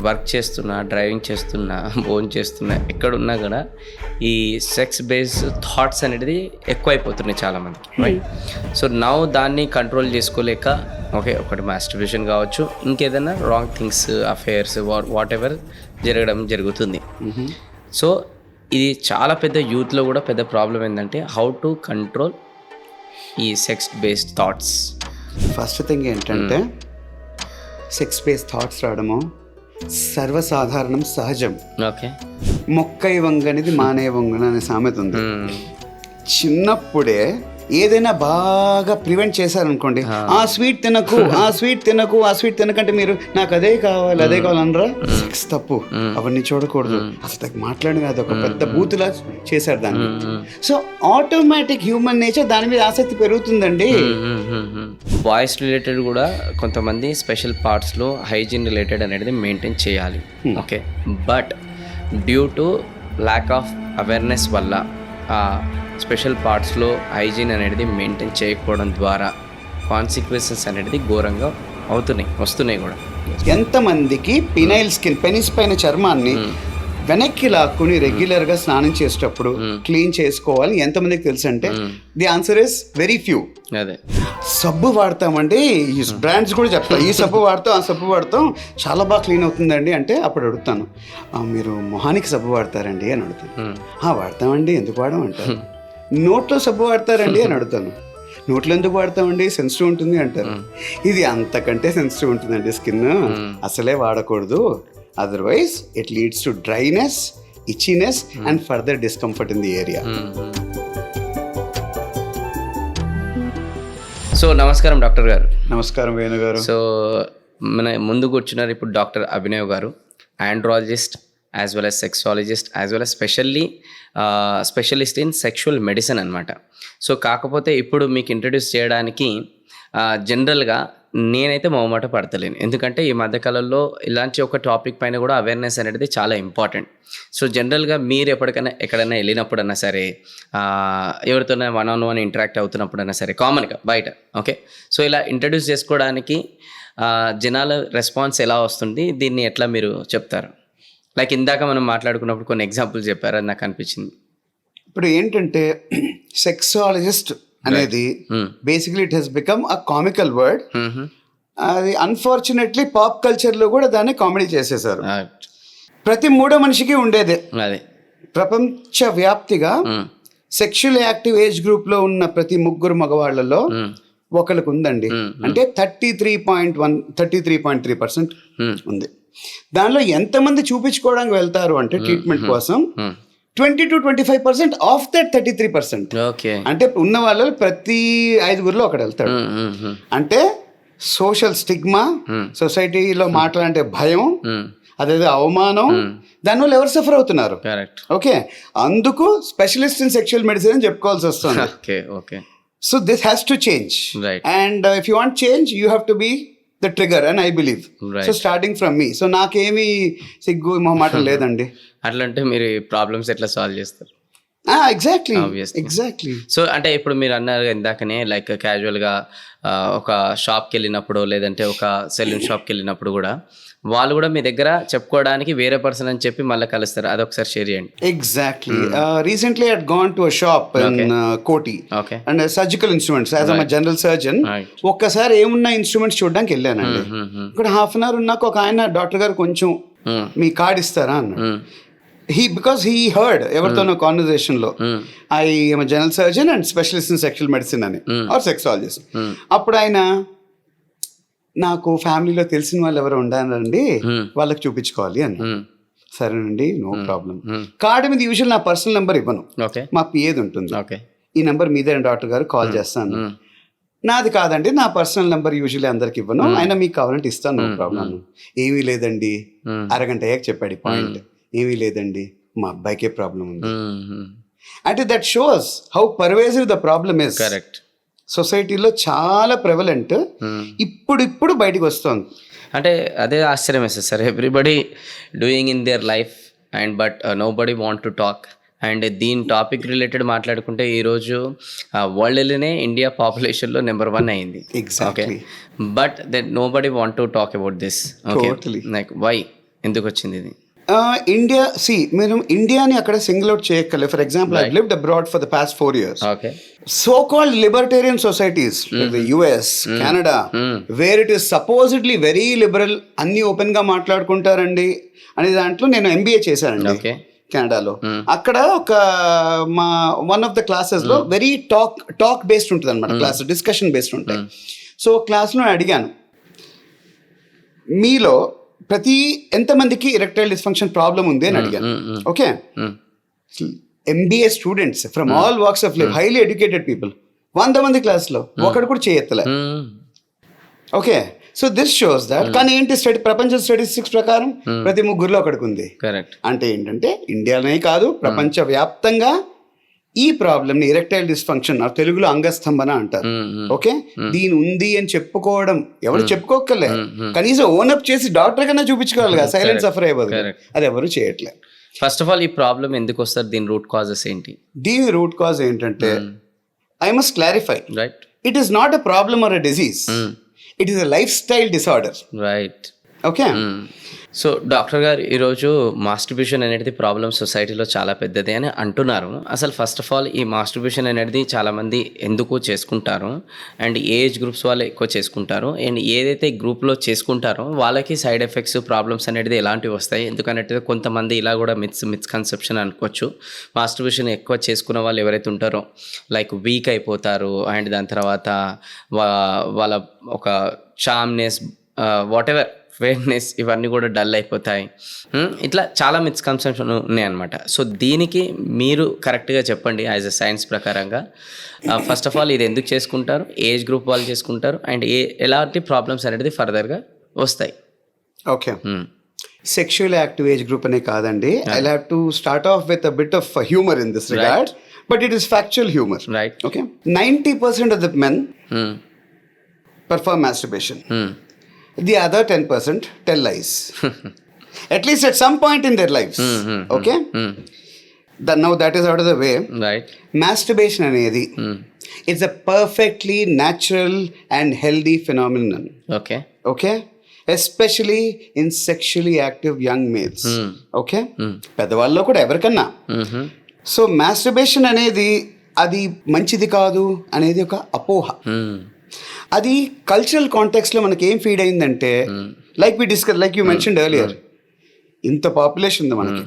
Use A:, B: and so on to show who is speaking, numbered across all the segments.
A: Work చేస్తున్నా, driving చేస్తున్నా, భోజనం చేస్తున్నా, ఎక్కడున్నా కూడా ఈ సెక్స్ బేస్డ్ థాట్స్ అనేది ఎక్కువైపోతున్నాయి చాలామందికి, రైట్? సో నౌ దాన్ని కంట్రోల్ చేసుకోలేక ఓకే ఒకటి మాస్టర్బేషన్ కావచ్చు, ఇంకేదైనా wrong things, affairs, what ever జరుగుతుంది. సో ఇది చాలా పెద్ద యూత్లో కూడా పెద్ద ప్రాబ్లం ఏంటంటే హౌ టు కంట్రోల్ ఈ sex based thoughts.
B: First thing ఏంటంటే సెక్స్ బేస్డ్ థాట్స్ రావడము సర్వసాధారణం, సహజం.
A: ఓకే,
B: మొక్కై వంగనిది మానే వంగన అనే సామెత ఉంది. చిన్నప్పుడే ఏదైనా బాగా ప్రివెంట్ చేశారనుకోండి, ఆ స్వీట్ తినకు, ఆ స్వీట్ తినకు, ఆ స్వీట్ తినకంటే మీరు నాకు అదే కావాలి అదే కావాలనరా, సెక్స్ తప్పు, అవన్నీ చూడకూడదు, అసలు మాట్లాడి అది ఒక పెద్ద బూతులా చేశారు దాన్ని. సో ఆటోమేటిక్ హ్యూమన్ నేచర్ దాని మీద ఆసక్తి పెరుగుతుందండి.
A: బాయ్స్ రిలేటెడ్ కూడా కొంతమంది స్పెషల్ పార్ట్స్లో హైజీన్ రిలేటెడ్ అనేది మెయింటైన్ చేయాలి, okay. But due to lakh of awareness వల్ల స్పెషల్ పార్ట్స్లో హైజీన్ అనేది మెయింటైన్ చేయకపోవడం ద్వారా కాన్సిక్వెన్సెస్ అనేది ఘోరంగా వస్తున్నాయి కూడా.
B: ఎంతమందికి పినైల్ స్కిన్, పెనిస్ పైన చర్మాన్ని వెనక్కి లాక్కుని రెగ్యులర్గా స్నానం చేసేటప్పుడు క్లీన్ చేసుకోవాలి ఎంతమందికి తెలుసు అంటే the answer is very few.
A: అదే
B: సబ్బు వాడతామండి, ఈ బ్రాండ్స్ కూడా చెప్తాను, ఈ సబ్బు వాడతాం, ఆ సబ్బు వాడతాం, చాలా బాగా క్లీన్ అవుతుందండి అంటే అప్పుడు అడుగుతాను, మీరు మొహానికి సబ్బు వాడతారండి అని అడుగుతాను. వాడతామండి, ఎందుకు వాడమంటారు. నోట్లో సబ్బు వాడతారండి అని అడుగుతాను. నోట్లో ఎందుకు వాడతామండి, సెన్సిటివ్ ఉంటుంది అంటారు. ఇది అంతకంటే సెన్సిటివ్ ఉంటుందండి స్కిన్, అసలే వాడకూడదు, otherwise it leads to dryness, ఇచ్చింess and further discomfort in the area.
A: So నమస్కారం డాక్టర్ గారు.
B: నమస్కారం వేణు గారు.
A: సో మన ముందు కూర్చున్నారు ఇప్పుడు డాక్టర్ అభినవ్ గారు, andrologist as well as sexologist as well as specialist in sexual medicine అనమాట. సో కాకపోతే ఇప్పుడు మీకు ఇంట్రడ్యూస్ చేయడానికి జనరల్గా నేనైతే మొహమాట పడతలేను, ఎందుకంటే ఈ మధ్యకాలంలో ఇలాంటి ఒక టాపిక్ పైన కూడా అవేర్నెస్ అనేది చాలా ఇంపార్టెంట్. సో జనరల్గా మీరు ఎక్కడైనా వెళ్ళినప్పుడన్నా సరే, ఎవరితోనే వన్ ఇంటరాక్ట్ అవుతున్నప్పుడన్నా సరే, కామన్గా బయట, ఓకే, సో ఇలా ఇంట్రడ్యూస్ చేసుకోవడానికి జనాల రెస్పాన్స్ ఎలా వస్తుంది, దీన్ని ఎట్లా మీరు చెప్తారు? లైక్ ఇందాక మనం మాట్లాడుకున్నప్పుడు కొన్ని ఎగ్జాంపుల్స్ చెప్పారు, అది నాకు అనిపించింది.
B: ఇప్పుడు ఏంటంటే సెక్సాలజిస్ట్ అనేది basically it has become a comical word. అది అన్ఫార్చునేట్లీ పాప్ కల్చర్లో కూడా దాన్ని కామెడీ చేసేసారు. ప్రతి మూడో మనిషికి ఉండేదే. ప్రపంచ వ్యాప్తిగా సెక్షువల్ యాక్టివ్ ఏజ్ గ్రూప్లో ఉన్న ప్రతి ముగ్గురు మగవాళ్లలో ఒకరికి ఉందండి. అంటే 33.3% ఉంది. దానిలో ఎంతమంది చూపించుకోవడానికి వెళ్తారు అంటే ట్రీట్మెంట్ కోసం 20-25% ఆఫ్ దట్ 33%. అంటే ఉన్న వాళ్ళు ప్రతి 5గురిలో ఒకడు వెళ్తాడు. అంటే సోషల్ స్టిగ్మా, సొసైటీలో మాట్లాడే భయం, అదేదో అవమానం, దానివల్ల ఎవరు సఫర్ అవుతున్నారు. ఓకే, అందుకు స్పెషలిస్ట్ ఇన్ సెక్షువల్ మెడిసిన్ అని చెప్పుకోవాల్సి వస్తుంది. So this has to change, and if you want change you have to be the trigger and I believe. So starting from me. So నాకేమీ సిగ్గు మొహమాటం లేదండి.
A: అట్లంటే మీరు ప్రాబ్లమ్స్ ఎట్లా సాల్వ్ చేస్తారు?
B: ఎగ్జాక్ట్లీ.
A: సో అంటే ఇప్పుడు మీరు అన్నారు ఇందాకనే, లైక్ క్యాజువల్గా ఒక షాప్కి వెళ్ళినప్పుడు, లేదంటే ఒక సెలూన్ షాప్కి వెళ్ళినప్పుడు కూడా వాళ్ళు కూడా మీ దగ్గర చెప్పుకోవడానికి వేరే పర్సన్ అని చెప్పి మళ్ళీ కలుస్తారు, అదొకసారి షేర్ చేయండి.
B: Exactly. Recently I had gone to a shop in Koti and surgical instruments as a general surgeon. ఒక్కసారి ఏమున్న ఇన్స్ట్రుమెంట్స్ చూడడానికి వెళ్ళానండి. ఇక్కడ హాఫ్ అన్ అవర్ ఉన్నాక ఒక ఆయన, డాక్టర్ గారు కొంచెం మీ కార్డ్ ఇస్తారా అన్నాడు. బికాస్ హీ హర్డ్ ఎవరితోనో కాన్వర్జేషన్ లో I M general surgeon and specialist in sexual medicine అని, ఆర్ సెక్సాలజిస్ట్. అప్పుడు ఆయన, నాకు ఫ్యామిలీలో తెలిసిన వాళ్ళు ఎవరు ఉండాలండి, వాళ్ళకి చూపించుకోవాలి అని. సరేనండి, నో ప్రాబ్లం. కార్డు మీద యూజువల్ నా పర్సనల్ నెంబర్ ఇవ్వను, మా పిఏది ఉంటుంది, ఈ నెంబర్ మీదే డాక్టర్ గారు కాల్ చేస్తాను. నాది కాదండి, నా పర్సనల్ నెంబర్ యూజువల్లీ అందరికి ఇవ్వను, అయినా మీకు కావాలంటే ఇస్తాను, నో ప్రాబ్లం. ఏమీ లేదండి, అరగంట అయ్యాక చెప్పాడు పాయింట్. ఏమీ లేదండి, మా అబ్బాయికే ప్రాబ్లం ఉంది. అంటే that shows how pervasive the problem is.
A: Correct.
B: సొసైటీలో చాలా ప్రెవలెంట్, ఇప్పుడు బయటకు వస్తుంది.
A: అంటే అదే ఆశ్చర్యం వేస్తుంది sir, everybody doing in their life and but nobody want to talk. And దీని టాపిక్ రిలేటెడ్ మాట్లాడుకుంటే ఈరోజు వరల్డ్లోనే ఇండియా పాపులేషన్లో నెంబర్ 1 అయింది.
B: Exactly.
A: But that nobody want to talk about this. Okay, like why? ఎందుకు వచ్చింది ఇది?
B: India మీరు ఇండియాని అక్కడ సింగిల్ అవుట్ చేయక్కర్లేదు. For example I lived abroad for the past 4 years.
A: Okay.
B: So called libertarian societies like the US, Canada, where it is supposedly very liberal, అన్ని open గా మాట్లాడుకుంటారండి అనే దాంట్లో నేను ఎంబీఏ చేశానండి
A: ఓకే.
B: కెనడాలో. అక్కడ ఒక మా వన్ ఆఫ్ ద క్లాసెస్ లో వెరీ టాక్ బేస్డ్ ఉంటుంది అనమాట, క్లాస్ డిస్కషన్ బేస్డ్ ఉంటాయి. సో క్లాస్లో అడిగాను, మీలో ఎంతమందికి ఎరెక్టైల్ డిస్ఫంక్షన్ ప్రాబ్లం ఉంది అని అడిగాను. Okay, MBA students from all walks of life, highly educated people, 100 మంది క్లాస్లో ఒకడు కూడా చేయెత్తలే. Okay, so this shows that. కానీ ఏంటి, ప్రపంచ స్టాటిస్టిక్స్ ప్రకారం ప్రతి ముగ్గురులో ఒకడికి ఉంది. అంటే ఏంటంటే ఇండియాలోనే కాదు, ప్రపంచ వ్యాప్తంగా ఈ ప్రాబ్లమ్ని ఎరెక్టైల్ డిస్ఫంక్షన్, తెలుగులో అంగస్తంభన అంటారు. ఓకే, దీని ఉంది అని చెప్పుకోవడం, ఎవరు చెప్పుకోకలే, కనీసం ఓనప్ చేసి డాక్టర్ కన్నా చూపించుకోవాలి కదా, సైలెంట్ సఫర్ అయ్యేది, అది ఎవరు చేయట్లేదు.
A: ఫస్ట్ ఆఫ్ ఆల్ ఈ ప్రాబ్లం ఎందుకు వస్తారు, దీని రూట్ కాజెస్ ఏంటి?
B: దీని రూట్ కాజ్ ఏంటంటే, I must clarify,
A: right,
B: it is not a problem or a disease, it is a life style disorder.
A: Right.
B: Okay.
A: So doctor గారు, ఈరోజు మాస్టర్బ్యూషన్ అనేది ప్రాబ్లం సొసైటీలో చాలా పెద్దది అని అంటున్నారు. అసలు ఫస్ట్ ఆఫ్ ఆల్ ఈ మాస్టర్బ్యూషన్ అనేది చాలామంది ఎందుకు చేసుకుంటారు, అండ్ ఏజ్ గ్రూప్స్ వాళ్ళు ఎక్కువ చేసుకుంటారు, అండ్ ఏదైతే గ్రూప్లో చేసుకుంటారో వాళ్ళకి సైడ్ ఎఫెక్ట్స్ ప్రాబ్లమ్స్ అనేది ఎలాంటివి వస్తాయి? ఎందుకంటే కొంతమంది ఇలా కూడా మిస్కన్సెప్షన్ అనుకోవచ్చు, మాస్టర్బ్యూషన్ ఎక్కువ చేసుకున్న వాళ్ళు ఎవరైతే ఉంటారో లైక్ వీక్ అయిపోతారు, అండ్ దాని తర్వాత వాళ్ళ ఒక చామ్నెస్, వాట్ ఎవర్ ఫెయిర్నెస్, ఇవన్నీ కూడా డల్ అయిపోతాయి. ఇట్లా చాలా మిస్కన్సెప్షన్ ఉన్నాయన్నమాట. సో దీనికి మీరు కరెక్ట్గా చెప్పండి యాజ్ ఎ సైన్స్ ప్రకారంగా. ఫస్ట్ ఆఫ్ ఆల్ ఇది ఎందుకు చేసుకుంటారు, ఏజ్ గ్రూప్ వాళ్ళు చేసుకుంటారు, అండ్ ఎలాంటి ప్రాబ్లమ్స్ అనేది ఫర్దర్గా వస్తాయి?
B: Okay, sexual active age group అనే కాదండి. I have to start of with a bit of humour in this regard, but it is factual humour.
A: Right.
B: Okay, 90% of the men perform masturbation. The other 10% tell lies. At least at some point in their lives. Okay? Now that is out of the way.
A: Right.
B: Masturbation anedi, it's a perfectly natural and healthy phenomenon.
A: Okay.
B: Okay? Especially in sexually active young males. Okay? పెద్దవాళ్ళలో కూడా ఎవరికన్నా. So masturbation అనేది అది మంచిది కాదు అనేది ఒక అపోహ. అది కల్చరల్ కాంటెక్స్లో మనకి ఏం ఫీడ్ అయిందంటే, లైక్ యూ మెన్షన్డ్ ఎర్లియర్, ఇంత పాపులేషన్ ఉంది మనకి,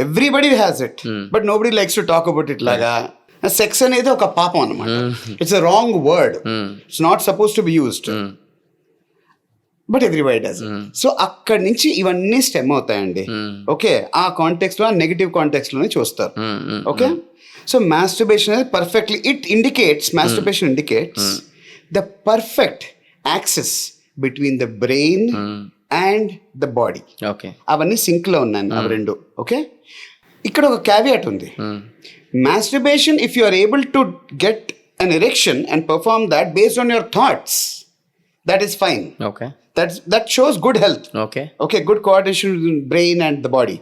B: everybody has it, but nobody likes to talk about it. లాగా సెక్స్ అనేది ఒక పాపం అన్నమాట. It's a wrong word, it's not suppose to be used, but everybody does. So అక్కడి నుంచి ఇవన్నీ స్టెమ్ అవుతాయండి. ఓకే, ఆ కాంటెక్స్ట్ లో, నెగిటివ్ కాంటెక్స్ట్ లోనే చూస్తారు. ఓకే, సో మాస్టర్బేషన్ అనేది perfectly, masturbation indicates the perfect access between the brain and the body.
A: Okay.
B: అవన్నీ సింక్ లో ఉన్నాయి అవి రెండు. ఓకే, ఇక్కడ ఒక క్యావియట్ ఉంది. Masturbation, if you are able to get an erection and perform that based on your thoughts, that is fine.
A: Okay.
B: That shows good health. Okay, good coordination between brain and the body.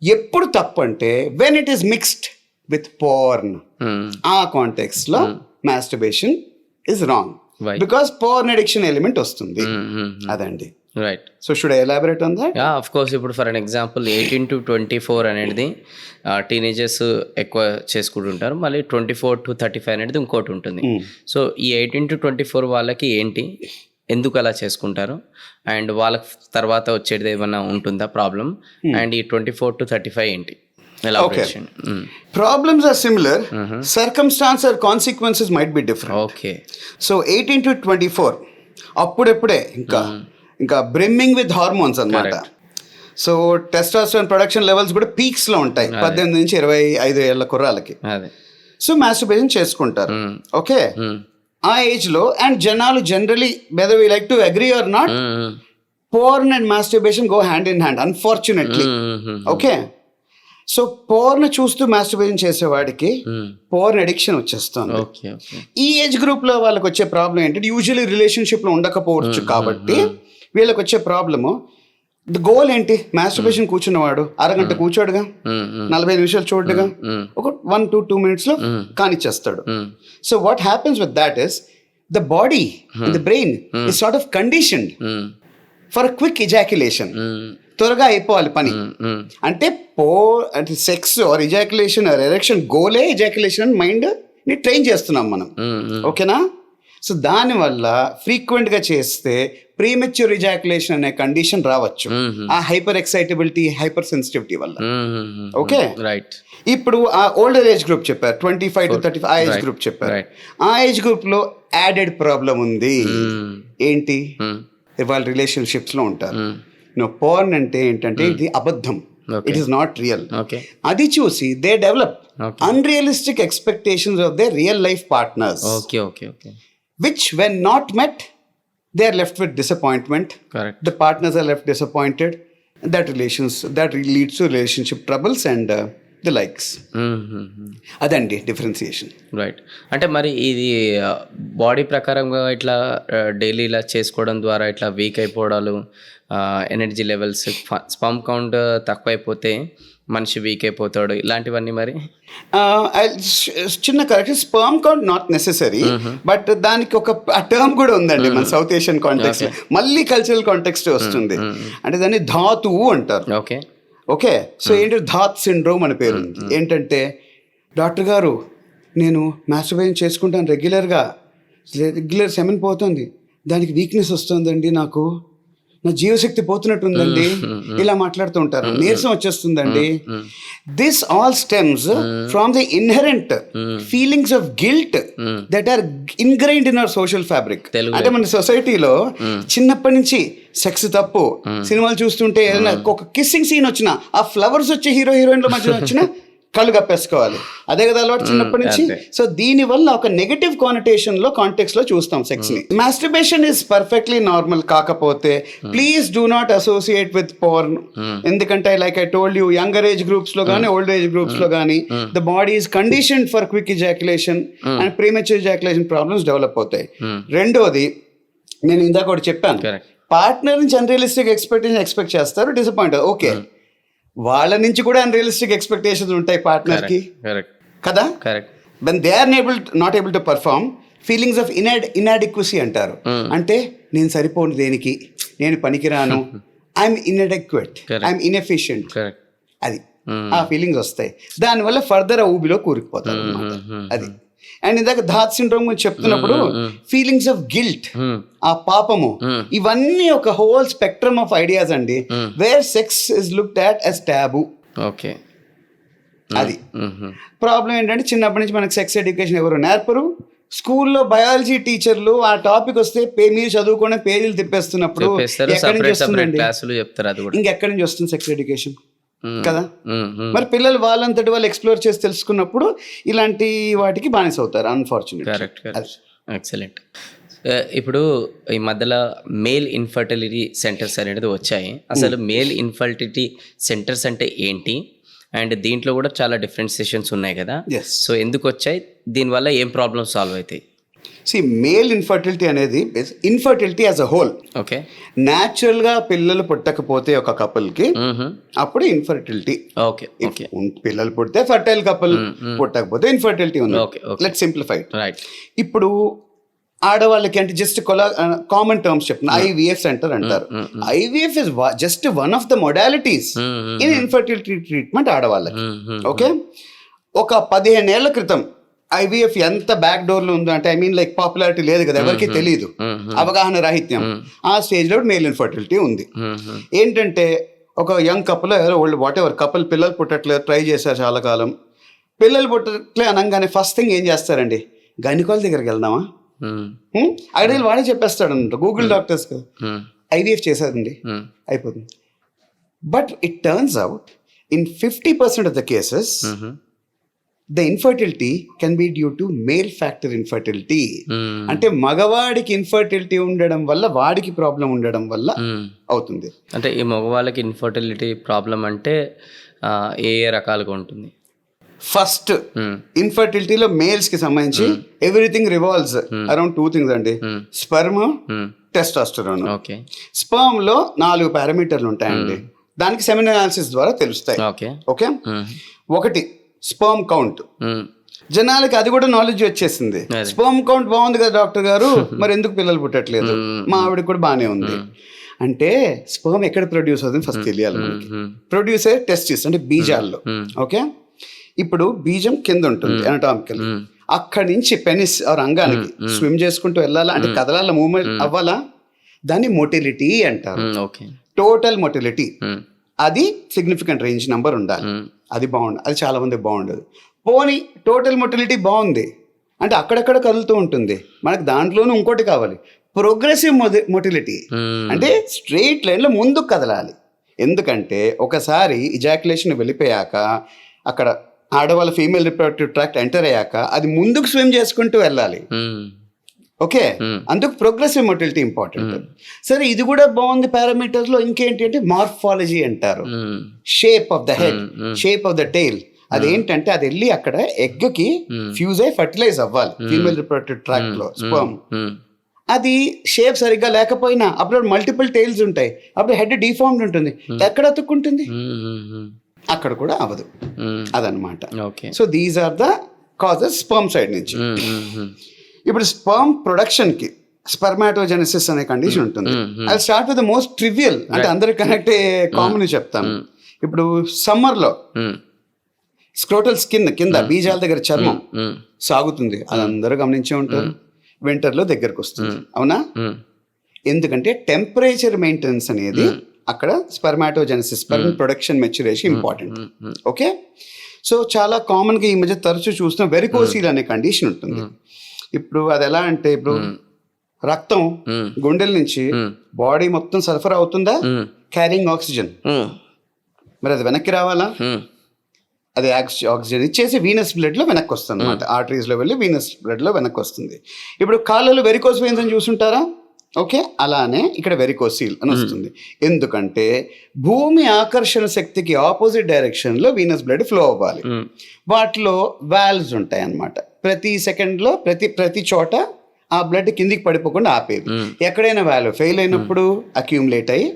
B: ఎప్పుడు తప్పు అంటే when it is mixed with porn. ఆ context లో masturbation is wrong.
A: Right.
B: Because porn addiction element వస్తుంది. అదండి.
A: Right.
B: So should I elaborate on that?
A: Yeah, of course. ఇప్పుడు for an example 18 to 24 అనేది teenagers ఎక్కువ చేసుకుంటుంటారు, మళ్ళీ 24 to 35 అనేది ఇంకోటి ఉంటుంది. సో ఈ 18 to 24 వాళ్ళకి ఏంటి, ఎందుకు అలా చేసుకుంటారు, అండ్ వాళ్ళకి తర్వాత వచ్చేది ఏమన్నా ఉంటుందా ప్రాబ్లం, అండ్ ఈ 24 to 35 ఏంటి?
B: Okay. Problems are similar. Circumstance or consequences might be different.
A: Okay.
B: So 18 to 24 అప్పుడెప్పుడే ఇంకా బ్రిమ్మింగ్ విత్ హార్మోన్స్ అన్నమాట. సో టెస్టోస్టెరాన్ ప్రొడక్షన్ లెవెల్స్ కూడా పీక్స్ లో ఉంటాయి 18 నుంచి 25 ఏళ్ల కుర్రాలకి. సో మాస్టర్బేషన్ చేసుకుంటారు. ఓకే, ఆ ఏజ్ లో, అండ్ జనాలు generally whether we like to agree or not, porn and masturbation go hand in hand, unfortunately. Okay, so porn చూస్తూ మాస్టర్బేషన్ చేసేవాడికి పోర్న్ అడిక్షన్ వచ్చేస్తుంది. ఈ ఏజ్ గ్రూప్ లో వాళ్ళకి వచ్చే ప్రాబ్లం ఏంటంటే, యూజువల్లీ రిలేషన్షిప్ లో ఉండకపోవచ్చు కాబట్టి వీళ్ళకి వచ్చే ప్రాబ్లము, గోల్ ఏంటి, మాస్టర్బేషన్ కూర్చున్నవాడు అరగంట కూర్చోడుగా, 40 నిమిషాలు చూడగా, ఒక 1 to 2 minutes లో కానిచ్చేస్తాడు. So what happens with that is the body and the brain is sort of conditioned for quick ejaculation. త్వరగా అయిపోవాలి పని. అంటే అంటే sex or ejaculation or erection గోలే ఇజాక్యులేషన్ అని మైండ్ ని ట్రైన్ చేస్తున్నాం మనం. ఓకేనా? సో దానివల్ల ఫ్రీక్వెంట్గా చేస్తే ప్రీమెచ్యూర్ ఇజాక్యులేషన్ అనే కండిషన్ రావచ్చు ఆ హైపర్ ఎక్సైటబిలిటీ, హైపర్ సెన్సిటివిటీ వల్ల. Okay,
A: right.
B: ఇప్పుడు ఆ ఓల్డర్ ఏజ్ గ్రూప్ చెప్పారు, 25 to 35 ఆ ఏజ్ గ్రూప్ చెప్పారు. ఆ ఏజ్ గ్రూప్ లో యాడెడ్ ప్రాబ్లం ఉంది. ఏంటి? వాళ్ళ రిలేషన్షిప్స్ లో ఉంటారు. పోర్న్ అంటే ఏంటంటే ఇది అబద్ధం, ఇట్ ఈస్ నాట్ రియల్. అది చూసి they develop unrealistic expectations of their real life partners, which when not met they are left with disappointment.
A: Correct.
B: The partners are left disappointed. That leads to relationship troubles and the likes. అదండి differentiation.
A: Right. అంటే మరి ఇది body ప్రకారంగా ఇట్లా daily ఇలా చేసుకోవడం ద్వారా ఇట్లా వీక్ అయిపోవడాలు, ఎనర్జీ లెవెల్స్, స్పర్మ్ కౌంట్ తక్కువైపోతే మనిషి వీక్ అయిపోతాడు, ఇలాంటివన్నీ మరి?
B: చిన్న correction, sperm count not necessary, but దానికి ఒక టర్మ్ కూడా ఉందండి మన సౌత్ ఏషియన్ కాంటెక్స్ట్, మళ్ళీ కల్చరల్ కాంటెక్స్ట్ వస్తుంది. అంటే దాన్ని ధాతువు అంటారు. ఓకే, సో ఏంటి ధాత్ సిండ్రోమ్ అని పేరు ఉంది. ఏంటంటే డాక్టర్ గారు నేను మాస్టర్బేషన్ చేసుకుంటాను రెగ్యులర్ సెమెన్ పోతుంది, దానికి వీక్నెస్ వస్తుందండి, నాకు నా జీవశక్తి పోతున్నట్టుందండి, ఇలా మాట్లాడుతూ ఉంటారు. నీరసం వచ్చేస్తుందండి. This all stems from the inherent feelings of guilt that are ingrained in our social fabric. అంటే మన సొసైటీలో చిన్నప్పటి నుంచి సెక్స్ తప్పు, సినిమాలు చూస్తుంటే ఏదైనా ఒక కిస్సింగ్ సీన్ వచ్చినా, ఆ ఫ్లవర్స్ వచ్చే హీరోయిన్ల మధ్య వచ్చినా కళ్ళు కప్పేసుకోవాలి, అదే కదా అలవాటు చిన్నప్పటి నుంచి. సో దీని వల్ల ఒక నెగటివ్ కానిటేషన్ లో కాంటెక్స్ట్ లో చూస్తాం సెక్స్ ని. మాస్టర్బేషన్ ఇస్ పర్ఫెక్ట్లీ నార్మల్, కాకపోతే please do not associate with porn. ఎందుకంటే like I told you, younger age groups లో కానీ ఓల్డ్ ఏజ్ గ్రూప్స్ లో కానీ the body is conditioned for quick ejaculation and premature ejaculation problems develop అవుతాయి. రెండోది, నేను ఇందాక ఒకటి చెప్పాను, పార్ట్నర్ నుంచి అన్రియలిస్టిక్ ఎక్స్పెక్ట్ చేస్తారు, డిసప్పాయింట్. ఓకే, వాళ్ళ నుంచి కూడా అన్రియలిస్టిక్ ఎక్స్పెక్టేషన్స్ ఉంటాయి పార్ట్నర్ కి కదా. when they are not able to perform, feelings of inadequacy అంటారు. అంటే నేను సరిపోను దేనికి, నేను పనికిరాను, ఐఎమ్ ఇన్అడిక్వేట్, ఐఎమ్ ఇన్ఎఫిషియంట్, అది ఆ ఫీలింగ్స్ వస్తాయి. దానివల్ల ఫర్దర్ ఆ ఊబిలో కూరుకుపోతారు అన్నమాట. అది. అండ్ ఇందాక ధాత్ సిండ్రోమ్ గురించి చెప్తున్నప్పుడు ఫీలింగ్స్ ఆఫ్ గిల్ట్, ఆ పాపము, ఇవన్నీ ఒక హోల్ స్పెక్ట్రమ్ ఆఫ్ ఐడియాస్ అండి, where sex is looked at as taboo.
A: Okay,
B: అది ప్రాబ్లం. ఏంటంటే చిన్నప్పటి నుంచి మనకి సెక్స్ ఎడ్యుకేషన్ ఎవరు నేర్పరు. స్కూల్లో బయాలజీ టీచర్లు ఆ టాపిక్ వస్తే మీరు చదువుకునే పేజీలు తిప్పేస్తున్నప్పుడు ఎక్కడి నుంచి వస్తుందండి, ఇంకెక్కడి నుంచి వస్తుంది సెక్స్ ఎడ్యుకేషన్ కదా. మరి పిల్లలు వాళ్ళంతటి వాళ్ళు ఎక్స్ప్లోర్ చేసి తెలుసుకున్నప్పుడు ఇలాంటి వాటికి బానిస అవుతారు, అన్ఫార్చునేట్.
A: ఎక్సలెంట్. ఇప్పుడు ఈ మధ్యలో మేల్ ఇన్ఫర్టిలిటీ సెంటర్స్ అనేది వచ్చాయి. అసలు మేల్ ఇన్ఫర్టిలిటీ సెంటర్స్ అంటే ఏంటి, అండ్ దీంట్లో కూడా చాలా డిఫరెన్షియేషన్స్ ఉన్నాయి కదా. సో ఎందుకు వచ్చాయి, దీనివల్ల ఏం ప్రాబ్లమ్స్ సాల్వ్ అవుతాయి?
B: మేల్ ఇన్ఫర్టిలిటీ అనేది infertility as a whole.
A: Okay,
B: natural గా పిల్లలు పుట్టకపోతే ఒక కపుల్ కి అప్పుడు ఇన్ఫర్టిలిటీ.
A: ఓకే,
B: పిల్లలు పుడితే ఫర్టైల్ కపుల్, పుట్టకపోతే ఇన్ఫర్టిలిటీ ఉంది. Let's simplify. రైట్. ఇప్పుడు ఆడవాళ్ళకి అంటే జస్ట్ కామన్ టర్మ్స్ చెప్తున్నా, ఐవీఎఫ్ సెంటర్ అంటారు. IVF is just one of the modalities in infertility treatment ఆడవాళ్ళకి. ఓకే, ఒక 15 ఏళ్ల క్రితం ఐవీఎఫ్ ఎంత బ్యాక్ డోర్లో ఉందో అంటే, ఐ మీన్ లైక్ పాపులారిటీ లేదు కదా, ఎవరికి తెలియదు, అవగాహన రాహిత్యం. ఆ స్టేజ్లో మేల్ ఇన్ఫర్టిలిటీ ఉంది. ఏంటంటే ఒక young couple, old what ever couple, పిల్లలు పుట్టట్లేదు, ట్రై చేశారు చాలా కాలం, పిల్లలు పుట్టట్లే అనగానే ఫస్ట్ థింగ్ ఏం చేస్తారండి, గైనకాలజీ దగ్గరికి వెళ్దామా, అక్కడ వాడే చెప్పేస్తాడు అనమాట. గూగుల్ డాక్టర్స్ ఐవీఎఫ్ చేశారండి, అయిపోతుంది. But it turns out in 50% of the cases the infertility can be due to male factor infertility. అంటే మగవాడికి ఇన్ఫర్టిలిటీ ఉండడం వల్ల, వాడికి ప్రాబ్లం ఉండడం వల్ల అవుతుంది.
A: అంటే ఈ మగవాళ్ళకి ఇన్ఫర్టిలిటీ ప్రాబ్లం అంటే ఏ రకాలుగా ఉంటుంది?
B: ఫస్ట్ ఇన్ఫర్టిలిటీలో మేల్స్ కి సంబంధించి ఎవ్రీథింగ్ రివాల్వ్స్ అరౌండ్ 2 things అండి, స్పెర్మ్, టెస్టోస్టెరాన్. స్పర్మ్ లో 4 పారామీటర్లు ఉంటాయండి, దానికి సెమెన్ అనాలిసిస్ ద్వారా తెలుస్తాయి. ఓకే, ఒకటి స్పర్మ్ కౌంట్. జనాలకి అది కూడా నాలెడ్జ్ వచ్చేసింది, స్పర్మ్ కౌంట్ బాగుంది కదా డాక్టర్ గారు, మరి ఎందుకు పిల్లలు పుట్టట్లేదు, మా ఆవిడకి కూడా బాగానే ఉంది. అంటే స్పర్మ్ ఎక్కడ ప్రొడ్యూస్ అవుతుంది ఫస్ట్ తెలియాలి మనకి. ప్రొడ్యూస్ అయ్యే టెస్టిస్ అంటే బీజాల్లో. ఓకే, ఇప్పుడు బీజం కింద ఉంటుంది అనటామికల్, అక్కడి నుంచి పెనిస్ ఆర్ అంగానికి స్విమ్ చేసుకుంటూ వెళ్ళాలా అంటే కదలాల, మూవ్మెంట్ అవ్వాలా, దాన్ని మొటిలిటీ అంటారు. టోటల్ మొటిలిటీ అది సిగ్నిఫికెంట్ రేంజ్ నెంబర్ ఉండాలి. అది బాగుండదు, అది చాలా మంది బాగుండదు. పోనీ టోటల్ మొటిలిటీ బాగుంది అంటే అక్కడక్కడ కదులుతూ ఉంటుంది, మనకు దాంట్లోనూ ఇంకోటి కావాలి, ప్రోగ్రెసివ్ మొటిలిటీ అంటే స్ట్రెయిట్ లైన్లో ముందుకు కదలాలి. ఎందుకంటే ఒకసారి ఇజాక్యులేషన్ వెళ్ళిపోయాక అక్కడ ఆడవాళ్ళ ఫీమేల్ రిప్రొడక్టివ్ ట్రాక్ట్ ఎంటర్ అయ్యాక అది ముందుకు స్విమ్ చేసుకుంటూ వెళ్ళాలి. ఓకే, అందుకు ప్రోగ్రెసివ్ మొటిలిటీ ఇంపార్టెంట్. సరే, ఇది కూడా బాగుంది. పారామీటర్స్ లో ఇంకేంటి అంటే మార్ఫాలజీ అంటారు, shape of the head, shape of the tail. అదేంటంటే అది వెళ్ళి అక్కడ ఎగ్ కి ఫ్యూజ్ అయ్యి ఫర్టిలైజ్ అవ్వాలి ఫీమేల్ రిప్రొడక్టివ్ ట్రాక్ట్ లో స్పర్మ్. అది షేప్ సరిగ్గా లేకపోయినా అప్పుడు మల్టిపుల్ టైల్స్ ఉంటాయి, అప్పుడు హెడ్ డిఫార్మ్డ్ ఉంటుంది, ఎక్కడ అతుక్కుంటుంది, అక్కడ కూడా అవ్వదు. అదనమాట. So these are the causes sperm side నుంచి. ఇప్పుడు స్పర్మ్ ప్రొడక్షన్ కి స్పర్మాటోజెనసిస్ అనే కండిషన్ ఉంటుంది. అది start with the most trivial, అంటే అందరికి కనెక్ట్ కామన్ చెప్తాను. ఇప్పుడు సమ్మర్ లో స్క్రోటల్ స్కిన్ కింద బీజాల దగ్గర చర్మం సాగుతుంది, అది అందరూ గమనించే ఉంటారు. వింటర్ లో దగ్గరకు వస్తుంది, అవునా? ఎందుకంటే టెంపరేచర్ మెయింటెనెన్స్ అనేది అక్కడ spermatogenesis, sperm production maturation important. Okay, so చాలా కామన్ గా ఈ మధ్య తరచూ చూస్తున్న వెరికోసీల్ అనే కండిషన్ ఉంటుంది. ఇప్పుడు అది ఎలా అంటే, ఇప్పుడు రక్తం గుండెల నుంచి బాడీ మొత్తం సరఫరా అవుతుందా, క్యారింగ్ ఆక్సిజన్, మరి అది వెనక్కి రావాలా, అది ఆక్సిజన్ ఇచ్చేసి వీనస్ బ్లడ్ లో వెనక్కి వస్తుంది అనమాట. ఆర్టరీస్ లో వెళ్ళి వీనస్ బ్లడ్ లో వెనక్కి వస్తుంది. ఇప్పుడు కాళ్ళలో వెరికోస్ వెయిన్స్ అని చూసుంటారా? ఓకే, అలానే ఇక్కడ వెరికోసీల్ అని వస్తుంది. ఎందుకంటే భూమి ఆకర్షణ శక్తికి ఆపోజిట్ డైరెక్షన్ లో వీనస్ బ్లడ్ ఫ్లో అవ్వాలి. వాటిలో వాల్వ్స్ ఉంటాయి అన్నమాట. ప్రతి సెకండ్ లో ప్రతి చోట ఆ బ్లడ్ కిందికి పడిపోకుండా ఆపేది. ఎక్కడైనా వాల్వ్ ఫెయిల్ అయినప్పుడు అక్యూములేట్ అయ్యి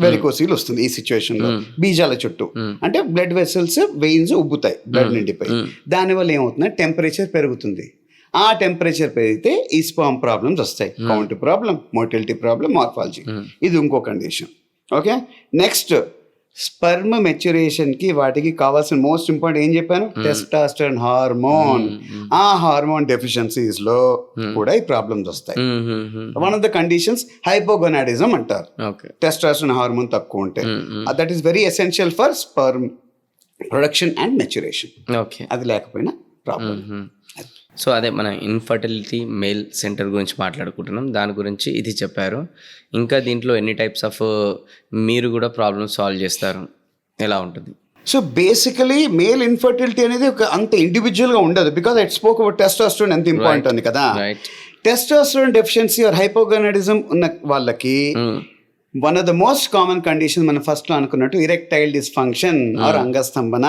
B: వెరికోసీల్ వస్తుంది. ఈ సిచ్యువేషన్ లో బీజాల చుట్టూ అంటే బ్లడ్ వెసల్స్, వెయిన్స్ ఉబ్బుతాయి, బ్లడ్ నిండిపోయి. దానివల్ల ఏమవుతుంది, టెంపరేచర్ పెరుగుతుంది. ఆ టెంపరేచర్ పెరిగితే ఈ స్పర్మ్ ప్రాబ్లమ్స్ వస్తాయి, count problem, motility problem, morphology. ఇది ఇంకో condition. Okay, next sperm maturation కి వాటికి కావాల్సిన మోస్ట్ ఇంపార్టెంట్ ఏం చెప్పాను, టెస్టాస్టెరాన్ హార్మోన్. ఆ హార్మోన్ డెఫిషియన్సీస్ లో కూడా ఈ ప్రాబ్లమ్స్ వస్తాయి. One of the conditions hypogonadism అంటారు. టెస్టాస్టెరాన్ హార్మోన్ తక్కువ ఉంటే that is very essential for sperm production and maturation. అది లేకపోయినా ప్రాబ్లం.
A: సో అదే మన ఇన్ఫర్టిలిటీ మేల్ సెంటర్ గురించి మాట్లాడుకుంటున్నాం, దాని గురించి ఇది చెప్పారు. ఇంకా దీంట్లో ఎన్ని టైప్స్ ఆఫ్ మీరు కూడా ప్రాబ్లమ్ సాల్వ్ చేస్తారు, ఎలా ఉంటుంది?
B: సో బేసికలీ మేల్ ఇన్ఫర్టిలిటీ అనేది ఒక అంత ఇండివిజువల్గా ఉండదు, because it spoke about testosterone ఎంత ఇంపార్టెంట్ ఉంది కదా. టెస్టోస్టెరాన్ డెఫిషియన్సీ ఆర్ హైపోగొనాడిజం ఉన్న వాళ్ళకి one of the most common condition మనం ఫస్ట్ లో అనుకున్నట్టు ఇరెక్టైల్ డిస్ఫంక్షన్ ఆర్ అంగస్తంభన.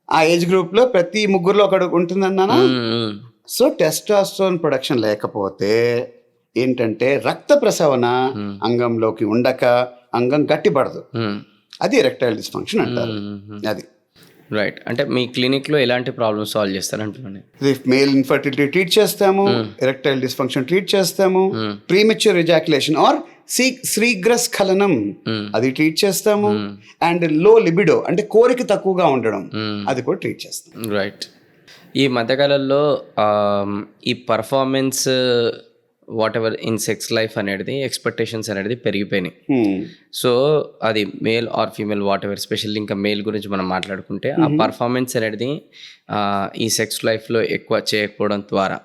B: ఆ ఏజ్ గ్రూప్ లో ప్రతి ముగ్గురులో ఒకడు ఉంటుందన్నానా. సో టెస్టోస్టెరాన్ ప్రొడక్షన్ లేకపోతే ఏంటంటే రక్త ప్రసవన అంగంలోకి ఉండక అంగం గట్టిపడదు, అది ఎరెక్టైల్ డిస్ఫంక్షన్ అంటారు. అది
A: రైట్. అంటే మీ క్లినిక్లో ఎలాంటి ప్రాబ్లమ్స్ సాల్వ్ చేస్తారంటున్నాను?
B: మేల్ ఇన్ఫర్టిలిటీ ట్రీట్ చేస్తాము, ఎరెక్టైల్ డిస్ఫంక్షన్ ట్రీట్ చేస్తాము, ప్రీమెచ్యూర్ ఎజాక్యులేషన్ ఆర్ శీఘ్రస్ఖలనం అది ట్రీట్ చేస్తాము, అండ్ లో లిబిడో అంటే కోరిక తక్కువగా ఉండడం అది కూడా ట్రీట్ చేస్తాం.
A: రైట్. ఈ మధ్యకాలంలో ఈ performance what ever in sex life అనేది ఎక్స్పెక్టేషన్స్ అనేది పెరిగిపోయినాయి. సో అది male or female what ever, specially ఇంకా మేల్ గురించి మనం మాట్లాడుకుంటే ఆ పర్ఫార్మెన్స్ అనేది ఈ సెక్స్ లైఫ్లో ఎక్కువ చేయకపోవడం ద్వారా,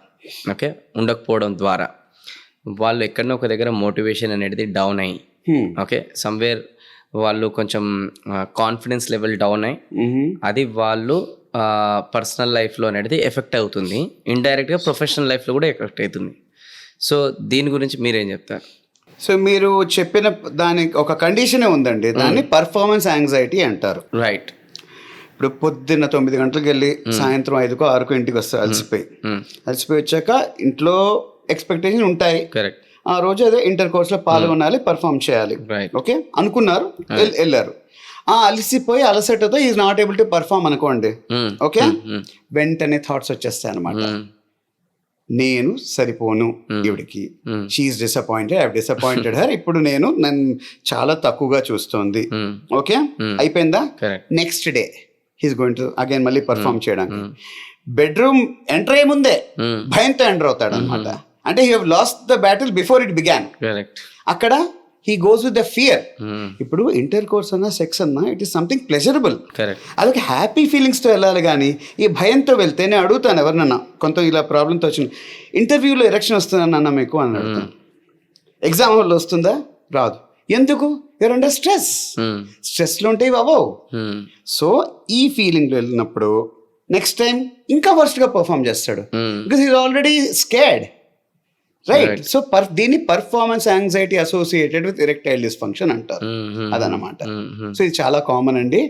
A: ఓకే, ఉండకపోవడం ద్వారా వాళ్ళు ఎక్కడనో ఒక దగ్గర మోటివేషన్ అనేది డౌన్ అయ్యి, ఓకే, సమ్వేర్ వాళ్ళు కొంచెం కాన్ఫిడెన్స్ లెవెల్ డౌన్ అయ్యి అది వాళ్ళు పర్సనల్ లైఫ్లో అనేది ఎఫెక్ట్ అవుతుంది, ఇండైరెక్ట్గా ప్రొఫెషనల్ లైఫ్లో కూడా ఎఫెక్ట్ అవుతుంది. సో దీని గురించి మీరేం చెప్తారు?
B: సో మీరు చెప్పిన దానికి ఒక కండిషనే ఉందండి, దాన్ని పర్ఫార్మెన్స్ యాంగ్జైటీ అంటారు.
A: రైట్.
B: ఇప్పుడు పొద్దున్న 9 గంటలకు వెళ్ళి సాయంత్రం 5కో 6కో ఇంటికి వస్తారు అలసిపోయి వచ్చాక ఇంట్లో ఎక్స్పెక్టేషన్ ఉంటాయి.
A: కరెక్ట్.
B: ఆ రోజు అదే ఇంటర్ కోర్స్ లో పాల్గొనాలి, పర్ఫామ్ చేయాలి, ఓకే అనుకున్నారు, వెళ్ళారు. ఆ అలసిపోయి అలసటతో is not able to perform అనుకోండి, ఓకే, వెంటనే థాట్స్ వచ్చేస్తాయి అనమాట. నేను సరిపోను ఈవిడికి, she is disappointed, I have disappointed her, ఇప్పుడు నన్ను చాలా తక్కువగా చూస్తోంది. ఓకే, అయిపోయిందా? Next day he's going to again మళ్ళీ పర్ఫామ్ చేయడానికి. బెడ్రూమ్ ఎంటర్ అయ్యే ముందే భయంతో ఎంటర్ అవుతాడు అనమాట. అంటే he have lost the battle before it began. అక్కడ he goes with the fear. ఇప్పుడు ఇంటర్ కోర్స్ అన్నా సెక్స్ అన్నా ఇట్ ఈస్ సంథింగ్ ప్లెజరబుల్, అదొక హ్యాపీ ఫీలింగ్స్తో వెళ్ళాలి. కానీ ఈ భయంతో వెళ్తే నేను అడుగుతాను ఎవరినన్నా, కొంత ఇలా ప్రాబ్లంతో వచ్చిన ఇంటర్వ్యూలో ఎరెక్షన్ వస్తుందన్న మీకు అని అడుగుతాను, ఎగ్జామ్ హాల్లో వస్తుందా? రాదు. ఎందుకు? యూర్ అండర్ స్ట్రెస్లో ఉంటే ఇవి అవ్వవు. సో ఈ ఫీలింగ్లో వెళ్ళినప్పుడు నెక్స్ట్ టైం ఇంకా వర్స్ట్గా పర్ఫామ్ చేస్తాడు, because is already scared, right? So దీన్ని performance anxiety associated with erectile dysfunction అంటారు. అదనమాట. సో ఇది చాలా కామన్ అండి.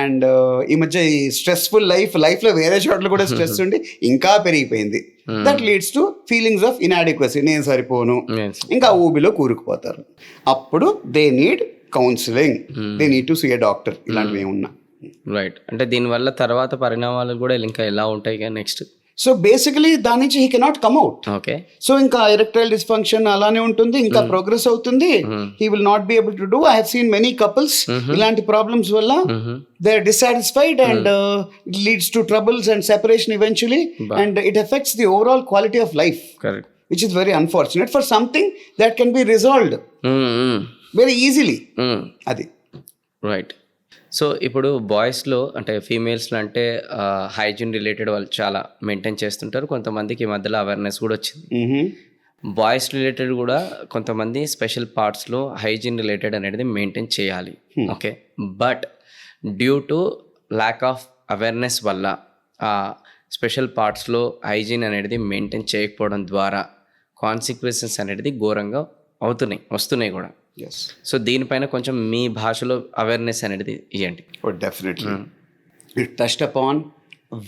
B: అండ్ ఈ మధ్య ఈ స్ట్రెస్ఫుల్ లైఫ్లో వేరే చోట్ల కూడా స్ట్రెస్ ఉండి ఇంకా పెరిగిపోయింది. That leads to feelings of inadequacy, నేను సరిపోను, ఇంకా ఊబిలో కూరుకుపోతారు. అప్పుడు they need counselling, they need to see a doctor, ఇలాంటివి ఏమున్నా.
A: రైట్. అంటే దీనివల్ల తర్వాత పరిణామాలు కూడా ఇంకా ఎలా ఉంటాయి నెక్స్ట్?
B: సో బేసికలీ దాని నుంచి he cannot come out.
A: Okay.
B: So ఇంకా ఎరెక్టైల్ డిస్ఫంక్షన్ అలానే ఉంటుంది, ఇంకా ప్రోగ్రెస్ అవుతుంది. He will not be able to do. I have seen many couples ఇలాంటి ప్రాబ్లమ్స్ వల్ల they are dissatisfied and it leads to troubles and separation eventually, and it affects the overall quality of life, which is very unfortunate for something that can be resolved very easily. అది
A: right. So ఇప్పుడు బాయ్స్లో అంటే ఫీమేల్స్లో అంటే hygiene related వాళ్ళు చాలా maintain చేస్తుంటారు. కొంతమందికి ఈ మధ్యలో అవేర్నెస్ కూడా వచ్చింది. బాయ్స్ రిలేటెడ్ కూడా కొంతమంది స్పెషల్ పార్ట్స్లో హైజీన్ రిలేటెడ్ అనేది మెయింటైన్ చేయాలి. Okay, but due to lakh of awareness వల్ల ఆ స్పెషల్ పార్ట్స్లో హైజీన్ అనేది మెయింటైన్ చేయకపోవడం ద్వారా కాన్సిక్వెన్సెస్ అనేది ఘోరంగా వస్తున్నాయి కూడా. సో దీనిపైన కొంచెం మీ భాషలో అవేర్నెస్ అనేది ఇవ్వండి.
B: Definitely it touched upon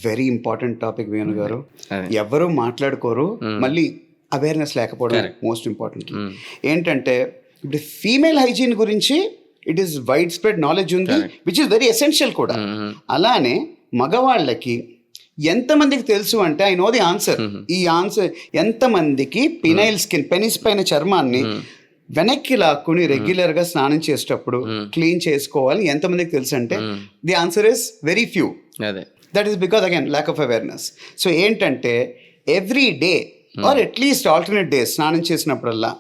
B: very important topic Venu గారు. ఎవరు మాట్లాడుకోరు, మళ్ళీ అవేర్నెస్ లేకపోవడం మోస్ట్ ఇంపార్టెంట్. ఏంటంటే ఇప్పుడు ఫీమేల్ హైజీన్ గురించి it is wide spread knowledge ఉంది, విచ్ ఇస్ వెరీ ఎసెన్షియల్ కూడా. అలానే మగవాళ్ళకి ఎంతమందికి తెలుసు అంటే ఐ నో ది ఆన్సర్. ఈ ఆన్సర్ ఎంతమందికి పినైల్ స్కిన్, పెనిస్ పైన చర్మాన్ని వెనక్కి లాక్కుని రెగ్యులర్గా స్నానం చేసేటప్పుడు క్లీన్ చేసుకోవాలి ఎంతమందికి తెలుసు అంటే the answer is very few. That is because again lack of awareness. So ఏంటంటే every day or at least alternate days స్నానం చేసినప్పుడల్లా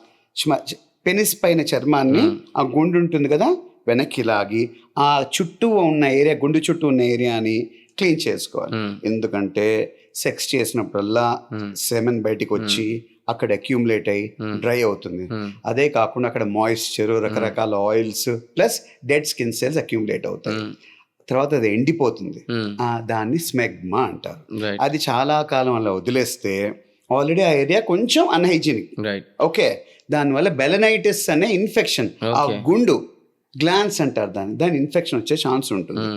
B: పెనిస్ పైన చర్మాన్ని, ఆ గుండు ఉంటుంది కదా, వెనక్కి లాగి ఆ చుట్టూ ఉన్న ఏరియా, గుండు చుట్టూ ఉన్న ఏరియాని క్లీన్ చేసుకోవాలి. ఎందుకంటే సెక్స్ చేసినప్పుడల్లా సెమెన్ బయటికి వచ్చి అక్కడ అక్యూములేట్ అయ్యి డ్రై అవుతుంది. అదే కాకుండా అక్కడ మాయిశ్చర్, రకరకాల oils plus dead skin cells accumulate అవుతాయి. తర్వాత అది ఎండిపోతుంది, దాన్ని స్మెగ్మా అంటారు. అది చాలా కాలం అలా వదిలేస్తే ఆల్రెడీ ఆ ఏరియా కొంచెం అన్హైజీనిక్. ఓకే, దానివల్ల బెలనైటిస్ అనే ఇన్ఫెక్షన్, ఆ గుండు గ్లాన్స్ అంటారు దాని ఇన్ఫెక్షన్ వచ్చే ఛాన్స్ ఉంటుంది.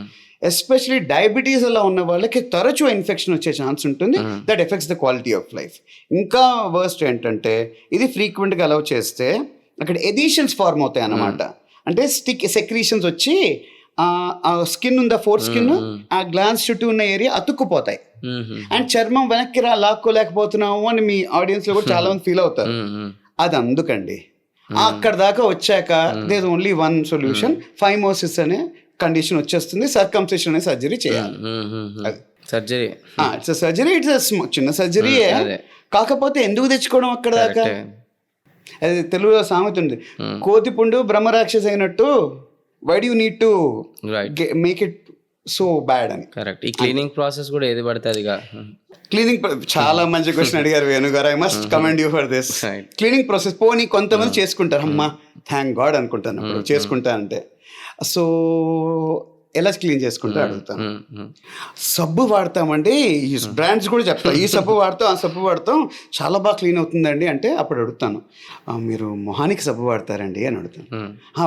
B: ఎస్పెషలీ డయాబెటీస్ అలా ఉన్న వాళ్ళకి తరచూ ఇన్ఫెక్షన్ వచ్చే ఛాన్స్ ఉంటుంది. That effects the quality of life. ఇంకా వర్స్ట్ ఏంటంటే ఇది ఫ్రీక్వెంట్గా అలౌ చేస్తే అక్కడ ఎడిషన్స్ ఫార్మ్ అవుతాయి అన్నమాట. అంటే సెక్రీషన్స్ వచ్చి ఆ స్కిన్ ఉందా, ఫోర్ స్కిన్, ఆ గ్లాన్స్ చుట్టూ ఉన్న ఏరియా అతుక్కుపోతాయి. అండ్ చర్మం వెనక్కి లాక్కోలేకపోతున్నాము అని మీ ఆడియన్స్ లో కూడా చాలా మంది ఫీల్ అవుతారు. అది అందుకండి. అక్కడ దాకా వచ్చాక there only one solution, phimosis అనే కండిషన్ వచ్చేస్తుంది. సర్కంసిషన్ అనే సర్జరీ చేయాలి.
A: సర్జరీ
B: ఇట్స్ సర్జరీ, ఇట్స్ చిన్న సర్జరీ. కాకపోతే ఎందుకు తెచ్చుకోవడం అక్కడ దాకా? అది తెలుగులో సామెత ఉంది, కోతి పుండు బ్రహ్మరాక్షస్ అయినట్టు, why do you need to make it so bad అని.
A: కరెక్ట్. ఈ క్లీనింగ్ ప్రాసెస్ కూడా ఏది పడుతుంది?
B: క్లీనింగ్ చాలా మంచి క్వశ్చన్ అడిగారు వేణు గారు. I must commend you for this. Cleaning process పోనీ కొంతమంది చేసుకుంటారు, అమ్మా థ్యాంక్ గాడ్ అనుకుంటాను అప్పుడు చేసుకుంటా అంటే. సో ఎలా క్లీన్ చేసుకుంటా అడుగుతాను. సబ్బు వాడతామండి, ఈ బ్రాండ్స్ కూడా చెప్తాను, ఈ సబ్బు వాడతాం, ఆ సబ్బు వాడతాం, చాలా బాగా క్లీన్ అవుతుందండి అంటే అప్పుడు అడుగుతాను, మీరు మొహానికి సబ్బు వాడతారండి అని అడుగుతాను.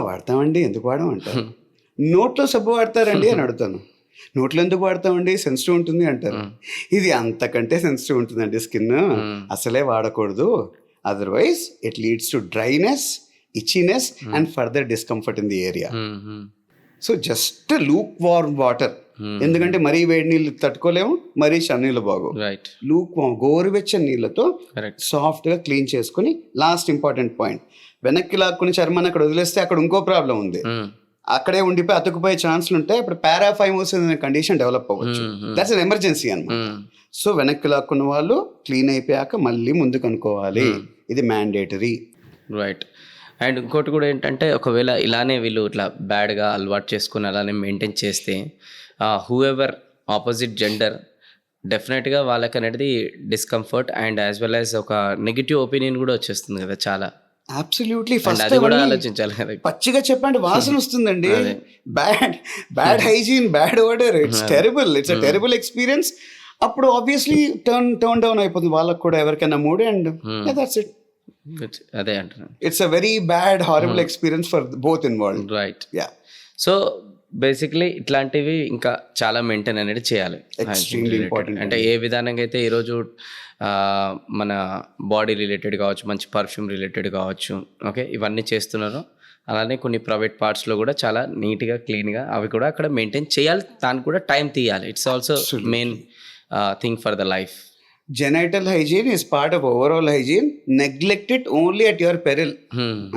B: వాడతామండి, ఎందుకు వాడడం అంటారు. నోట్లో సబ్బు వాడతారండి అని అడుగుతాను. నోట్లో ఎందుకు వాడతామండి, సెన్సిటివ్ ఉంటుంది అంటారు. ఇది అంతకంటే సెన్సిటివ్ ఉంటుందండి స్కిన్, అసలే వాడకూడదు, otherwise it leads to dryness, itchiness and further discomfort in the area. So just lukewarm water ఎందుకంటే మరీ వేడి నీళ్ళు తట్టుకోలేము, మరీ చన్నీళ్ళు బాగోవు.
A: రైట్.
B: గోరువెచ్చని నీళ్ళతో సాఫ్ట్గా క్లీన్ చేసుకుని, లాస్ట్ ఇంపార్టెంట్ పాయింట్, వెనక్కి లాక్కుని చర్మాన్ని అక్కడ వదిలేస్తే అక్కడ ఇంకో ప్రాబ్లం ఉంది, అక్కడే ఉండిపోయి అతుకుపోయే ఛాన్స్లు ఉంటాయి. అప్పుడు పారాఫైమోసిస్ అనే కండిషన్ డెవలప్ అవ్వచ్చు. దట్స్ అన్ ఎమర్జెన్సీ అన్నమాట. సో వెనక్కి లాక్కున్న వాళ్ళు క్లీన్ అయిపోయాక మళ్ళీ ముందుకు అనుకోవాలి, ఇది మ్యాండేటరీ.
A: రైట్. అండ్ ఇంకోటి కూడా ఏంటంటే, ఒకవేళ ఇలానే వీళ్ళు ఇట్లా బ్యాడ్గా అలవాటు చేసుకుని అలానే మెయింటైన్ చేస్తే హూ ఎవర్ ఆపోజిట్ జెండర్ డెఫినెట్గా వాళ్ళకి అనేది discomfort and as well as ఒక నెగిటివ్ ఒపీనియన్ కూడా వచ్చేస్తుంది కదా చాలా.
B: అబ్సల్యూట్లీ.
A: ఫస్ట్ అది కూడా ఆలోచించాలి కదా.
B: పచ్చిగా చెప్పండి, వాసన వస్తుందండి. Bad hygiene, bad odour, it's terrible, it's a terrible experience. అప్పుడు ఆబ్వియస్లీ టర్న్ డౌన్ అయిపోతుంది వాళ్ళకు కూడా, ఎవరికైనా మూడ్. And that's it.
A: అదే అంటున్నాను,
B: it's a very bad horrible experience for both involved.
A: Right. Yeah. So basically ఇట్లాంటివి ఇంకా చాలా మెయింటైన్ అనేది చేయాలి.
B: Extremely important.
A: అంటే ఏ విధానంగా అయితే ఈరోజు మన బాడీ రిలేటెడ్ కావచ్చు, మంచి పర్ఫ్యూమ్ రిలేటెడ్ కావచ్చు, ఓకే, ఇవన్నీ చేస్తున్నారు, అలానే కొన్ని ప్రైవేట్ పార్ట్స్లో కూడా చాలా నీట్గా క్లీన్గా అవి కూడా అక్కడ మెయింటైన్ చేయాలి. దానికి కూడా టైం తీయాలి. It's also main thing for the life.
B: Genital hygiene is part of overall hygiene. Neglect it only at your peril.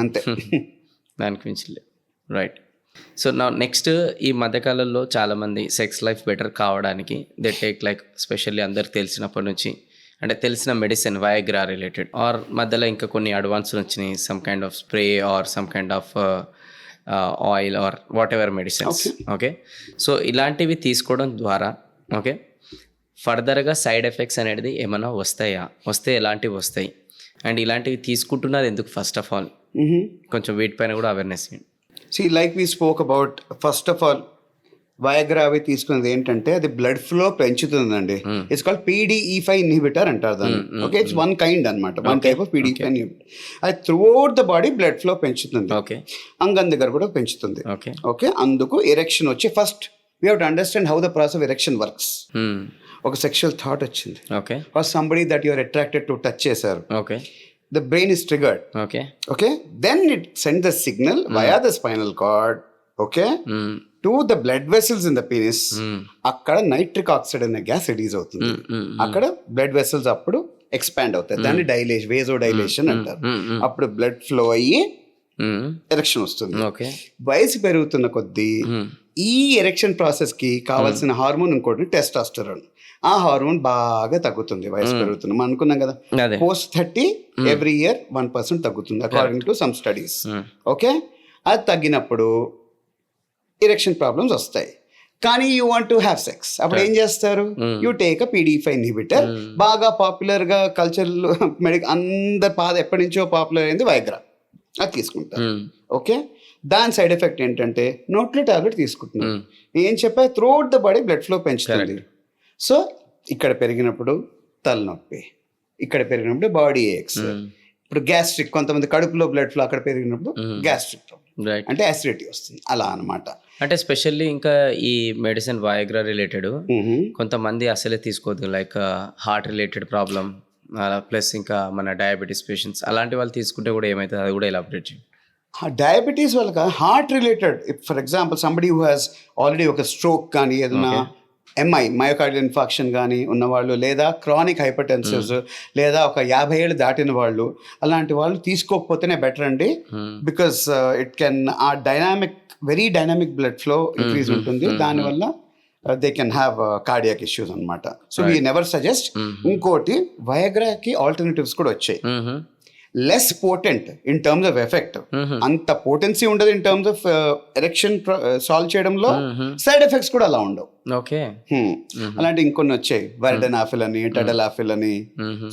B: అంతే.
A: దానికి మించలే. రైట్. సో నా నెక్స్ట్, ఈ మధ్యకాలంలో చాలామంది సెక్స్ లైఫ్ బెటర్ కావడానికి దే టేక్ లైక్ స్పెషల్లీ అందరికి తెలిసినప్పటి నుంచి అంటే తెలిసిన మెడిసిన్ వయాగ్రా రిలేటెడ్, ఆర్ మధ్యలో ఇంకా కొన్ని అడ్వాన్స్ వచ్చినాయి, some kind of spray are some kind of oil are what ever medicines. Okay. So ఇలాంటివి తీసుకోవడం ద్వారా ఓకే ఫర్దర్గా సైడ్ ఎఫెక్ట్స్ అనేది ఏమైనా వస్తాయా, వస్తే ఎలాంటివి వస్తాయి, అండ్ ఇలాంటివి తీసుకుంటున్నారు ఎందుకు, ఫస్ట్ ఆఫ్ ఆల్ కొంచెం వీటిపైన కూడా awareness.
B: See, like we spoke about, first of all, Viagra అవి తీసుకున్నది ఏంటంటే అది బ్లడ్ ఫ్లో పెంచుతుందండి. ఇట్స్ కాల్డ్ PDE5 ఇన్హిబిటర్ అంటారు దాన్ని. ఓకే, ఇట్స్ వన్ కైండ్ అనమాట, one type of PDE5 inhibitor. అది throughout the body blood flow పెంచుతుంది. ఓకే, అంగం దగ్గర కూడా పెంచుతుంది. ఓకే, అందుకు ఎరెక్షన్ వచ్చి first we have to understand how the process of erection works. ఒక సెక్షువల్ థాట్ వచ్చింది, okay, for somebody that you are attracted to touch చేశారు, okay, the brain is triggered, okay, then it sends the signal via the spinal cord, okay, to the blood vessels in the penis. అక్కడ nitric oxide అనే gas release అవుతుంది. అక్కడ blood vessels అప్పుడు expand అవుతాయి, దాన్ని dilation, వేజో dilation అంటారు. అప్పుడు blood flow అయ్యి ఎరెక్షన్ వస్తుంది. వయసు పెరుగుతున్న కొద్దీ ఈ ఎరెక్షన్ ప్రాసెస్ కి కావాల్సిన హార్మోన్ ఇంకోటి టెస్టాస్టెరాన్. ఆ హార్మోన్ బాగా తగ్గుతుంది వయసు పెరుగుతుంది. మనం అనుకున్నాం కదా, పోస్ట్ 30 ఎవ్రీ ఇయర్ 1% తగ్గుతుంది according to some studies. Okay, అది తగ్గినప్పుడు ఎరెక్షన్ ప్రాబ్లమ్స్ వస్తాయి. కానీ you want to have sex, అప్పుడు ఏం చేస్తారు, you take a PDE5 inhibitor. బాగా పాపులర్ గా కల్చర్ అందరు ఎప్పటి నుంచో పాపులర్ అయింది వయాగ్రా, అది తీసుకుంటారు. ఓకే, దాని సైడ్ ఎఫెక్ట్ ఏంటంటే నోట్లో టాబ్లెట్ తీసుకుంటున్నారు. ఏం చెప్పా, throughout the body blood flow పెంచుతుంది. సో ఇక్కడ పెరిగినప్పుడు తలనొప్పి, ఇక్కడ పెరిగినప్పుడు బాడీ ఏక్స్, ఇప్పుడు గ్యాస్ట్రిక్, కొంతమంది కడుపులో బ్లడ్ ఫ్లో అక్కడ పెరిగినప్పుడు గ్యాస్ట్రిక్ ప్రాబ్లం, అంటే యాసిడిటీ వస్తుంది, అలా అనమాట.
A: అంటే స్పెషల్లీ ఇంకా ఈ మెడిసిన్ వయాగ్రా రిలేటెడ్ కొంతమంది అసలే తీసుకోవద్దు, like heart related problem plus ఇంకా మన డయాబెటీస్ పేషెంట్స్, అలాంటి వాళ్ళు తీసుకుంటే కూడా ఏమవుతుంది, అది కూడా ఎలాబరేట్ చేయండి.
B: డయాబెటీస్ వాళ్ళకి heart related, for example somebody who has already ఒక స్ట్రోక్ కానీ ఏదైనా మయోకార్డియల్ ఇన్ఫాక్షన్ కానీ ఉన్నవాళ్ళు, లేదా క్రానిక్ హైపర్టెన్సివ్స్, లేదా ఒక 50 ఏళ్ళు దాటిన వాళ్ళు, అలాంటి వాళ్ళు తీసుకోకపోతేనే బెటర్ అండి. Because it can a very dynamic blood flow increase ఉంటుంది, దానివల్ల they can have cardiac issues అనమాట. So we never suggest. ఇంకోటి, వయాగ్రాకి ఆల్టర్నేటివ్స్ కూడా వచ్చాయి, less potent in terms of effect. అంత పోటెన్సీ ఉండదు in terms of erection solve చేయడంలో, సైడ్ ఎఫెక్ట్స్ కూడా అలా ఉండవు.
A: ఓకే,
B: అలాంటి ఇంకొన్ని వచ్చాయి, వర్డెనాఫిల్ అని, టెడలాఫిల్ అని.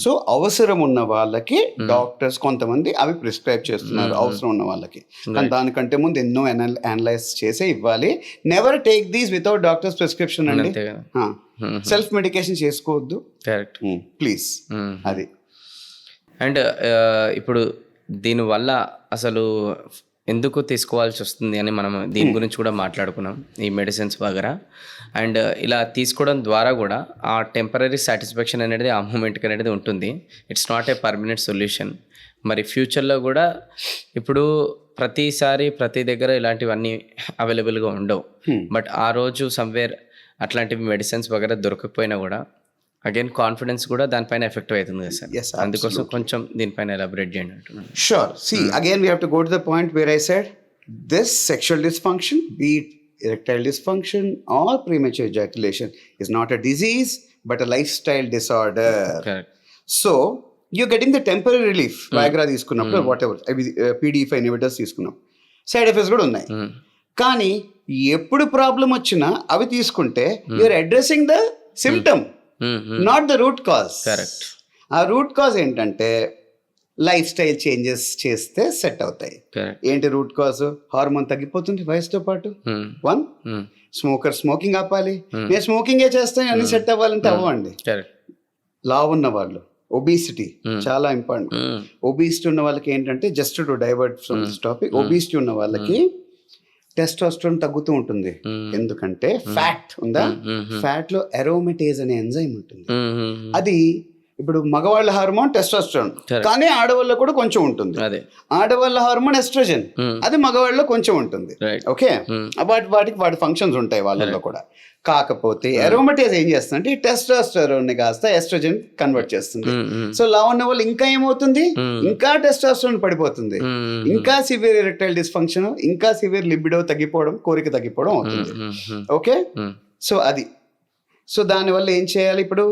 B: సో అవసరం ఉన్న వాళ్ళకి డాక్టర్స్ కొంతమంది అవి ప్రిస్క్రైబ్ చేస్తున్నారు, అవసరం ఉన్న వాళ్ళకి. కానీ దానికంటే ముందు ఎన్నో అనలైజ్ చేసే ఇవ్వాలి. Never take these without doctors prescription అండి. సెల్ఫ్ మెడికేషన్ చేసుకోవద్దు, ప్లీజ్. అది.
A: అండ్ ఇప్పుడు దీనివల్ల అసలు ఎందుకు తీసుకోవాల్సి వస్తుంది అని మనం దీని గురించి కూడా మాట్లాడుకున్నాం, ఈ మెడిసిన్స్ వగరా. అండ్ ఇలా తీసుకోవడం ద్వారా కూడా ఆ టెంపరీ సాటిస్ఫాక్షన్ అనేది ఆ మూమెంట్కి అనేది ఉంటుంది. It's not a permanent solution. మరి ఫ్యూచర్లో కూడా ఇప్పుడు ప్రతిసారి ప్రతి దగ్గర ఇలాంటివన్నీ అవైలబుల్గా ఉండవు. బట్ ఆ రోజు సమ్వేర్ అట్లాంటివి మెడిసిన్స్ వగైరా దొరకకపోయినా కూడా అగైన్ కాన్ఫిడెన్స్ కూడా దానిపైన ఎఫెక్ట్ అవుతుంది కదా సార్.
B: Yes,
A: అందుకోసం కొంచెం దీనిపైన ఎలాబరేట్ చేయండి అంటున్నాను.
B: Sure. See, again, we have to go to the point where I said this sexual dysfunction, be it erectile dysfunction or premature ejaculation, is not a disease but a lifestyle disorder.
A: Correct.
B: So, you're getting the temporary relief. Viagra తీసుకున్నప్పుడు whatever, PDE5 inhibitors తీసుకున్నప్పుడు side effects కూడా ఉన్నాయి. కానీ ఎప్పుడు problem వచ్చినా అవి తీసుకుంటే you're addressing the symptom, not the root cause.
A: Correct.
B: ఆ రూట్ కాజ్ ఏంటంటే లైఫ్ స్టైల్ చేంజెస్ చేస్తే సెట్ అవుతాయి.
A: కరెక్ట్.
B: ఏంటి రూట్ కాజ్? హార్మోన్ తగ్గిపోతుంది వయసుతో పాటు. వన్, స్మోకింగ్ ఆపాలి. నేను స్మోకింగే చేస్తాను అన్ని సెట్ అవ్వాలంటే అవ్వండి.
A: కరెక్ట్.
B: లావ్ ఉన్న వాళ్ళు, ఒబిసిటీ చాలా ఇంపార్టెంట్. ఒబిసిటీ ఉన్న వాళ్ళకి ఏంటంటే, just to divert from this topic, obesity ఉన్న వాళ్ళకి టెస్టోస్టెరాన్ తగ్గుతూ ఉంటుంది. ఎందుకంటే ఫ్యాట్ ఉందా, ఫ్యాట్ లో అరోమేటేజ్ అనే ఎంజైమ్ ఉంటుంది. అది ఇప్పుడు మగవాళ్ళ హార్మోన్ టెస్టోస్టెరాన్, కానీ ఆడవాళ్ళలో కూడా కొంచెం ఉంటుంది. ఆడవాళ్ళ హార్మోన్ ఎస్ట్రోజన్, అది మగవాళ్ళలో కొంచెం ఉంటుంది. ఓకే, వాటి ఫంక్షన్స్ ఉంటాయి వాళ్ళలో కూడా. కాకపోతే అరోమేటేజ్ ఏం చేస్తుందంటే ఈ టెస్టోస్టెరాన్ ని కాస్త ఎస్ట్రోజన్ కన్వర్ట్ చేస్తుంది. సో లావ్ ఉన్న వాళ్ళు ఇంకా ఏమవుతుంది, ఇంకా టెస్టోస్టెరాన్ పడిపోతుంది, ఇంకా సివియర్ ఎరెక్టైల్ డిస్ఫంక్షన్, ఇంకా సివియర్ లిబిడో తగ్గిపోవడం, కోరిక తగ్గిపోవడం అవుతుంది. ఓకే, సో అది. సో దానివల్ల ఏం చేయాలి ఇప్పుడు?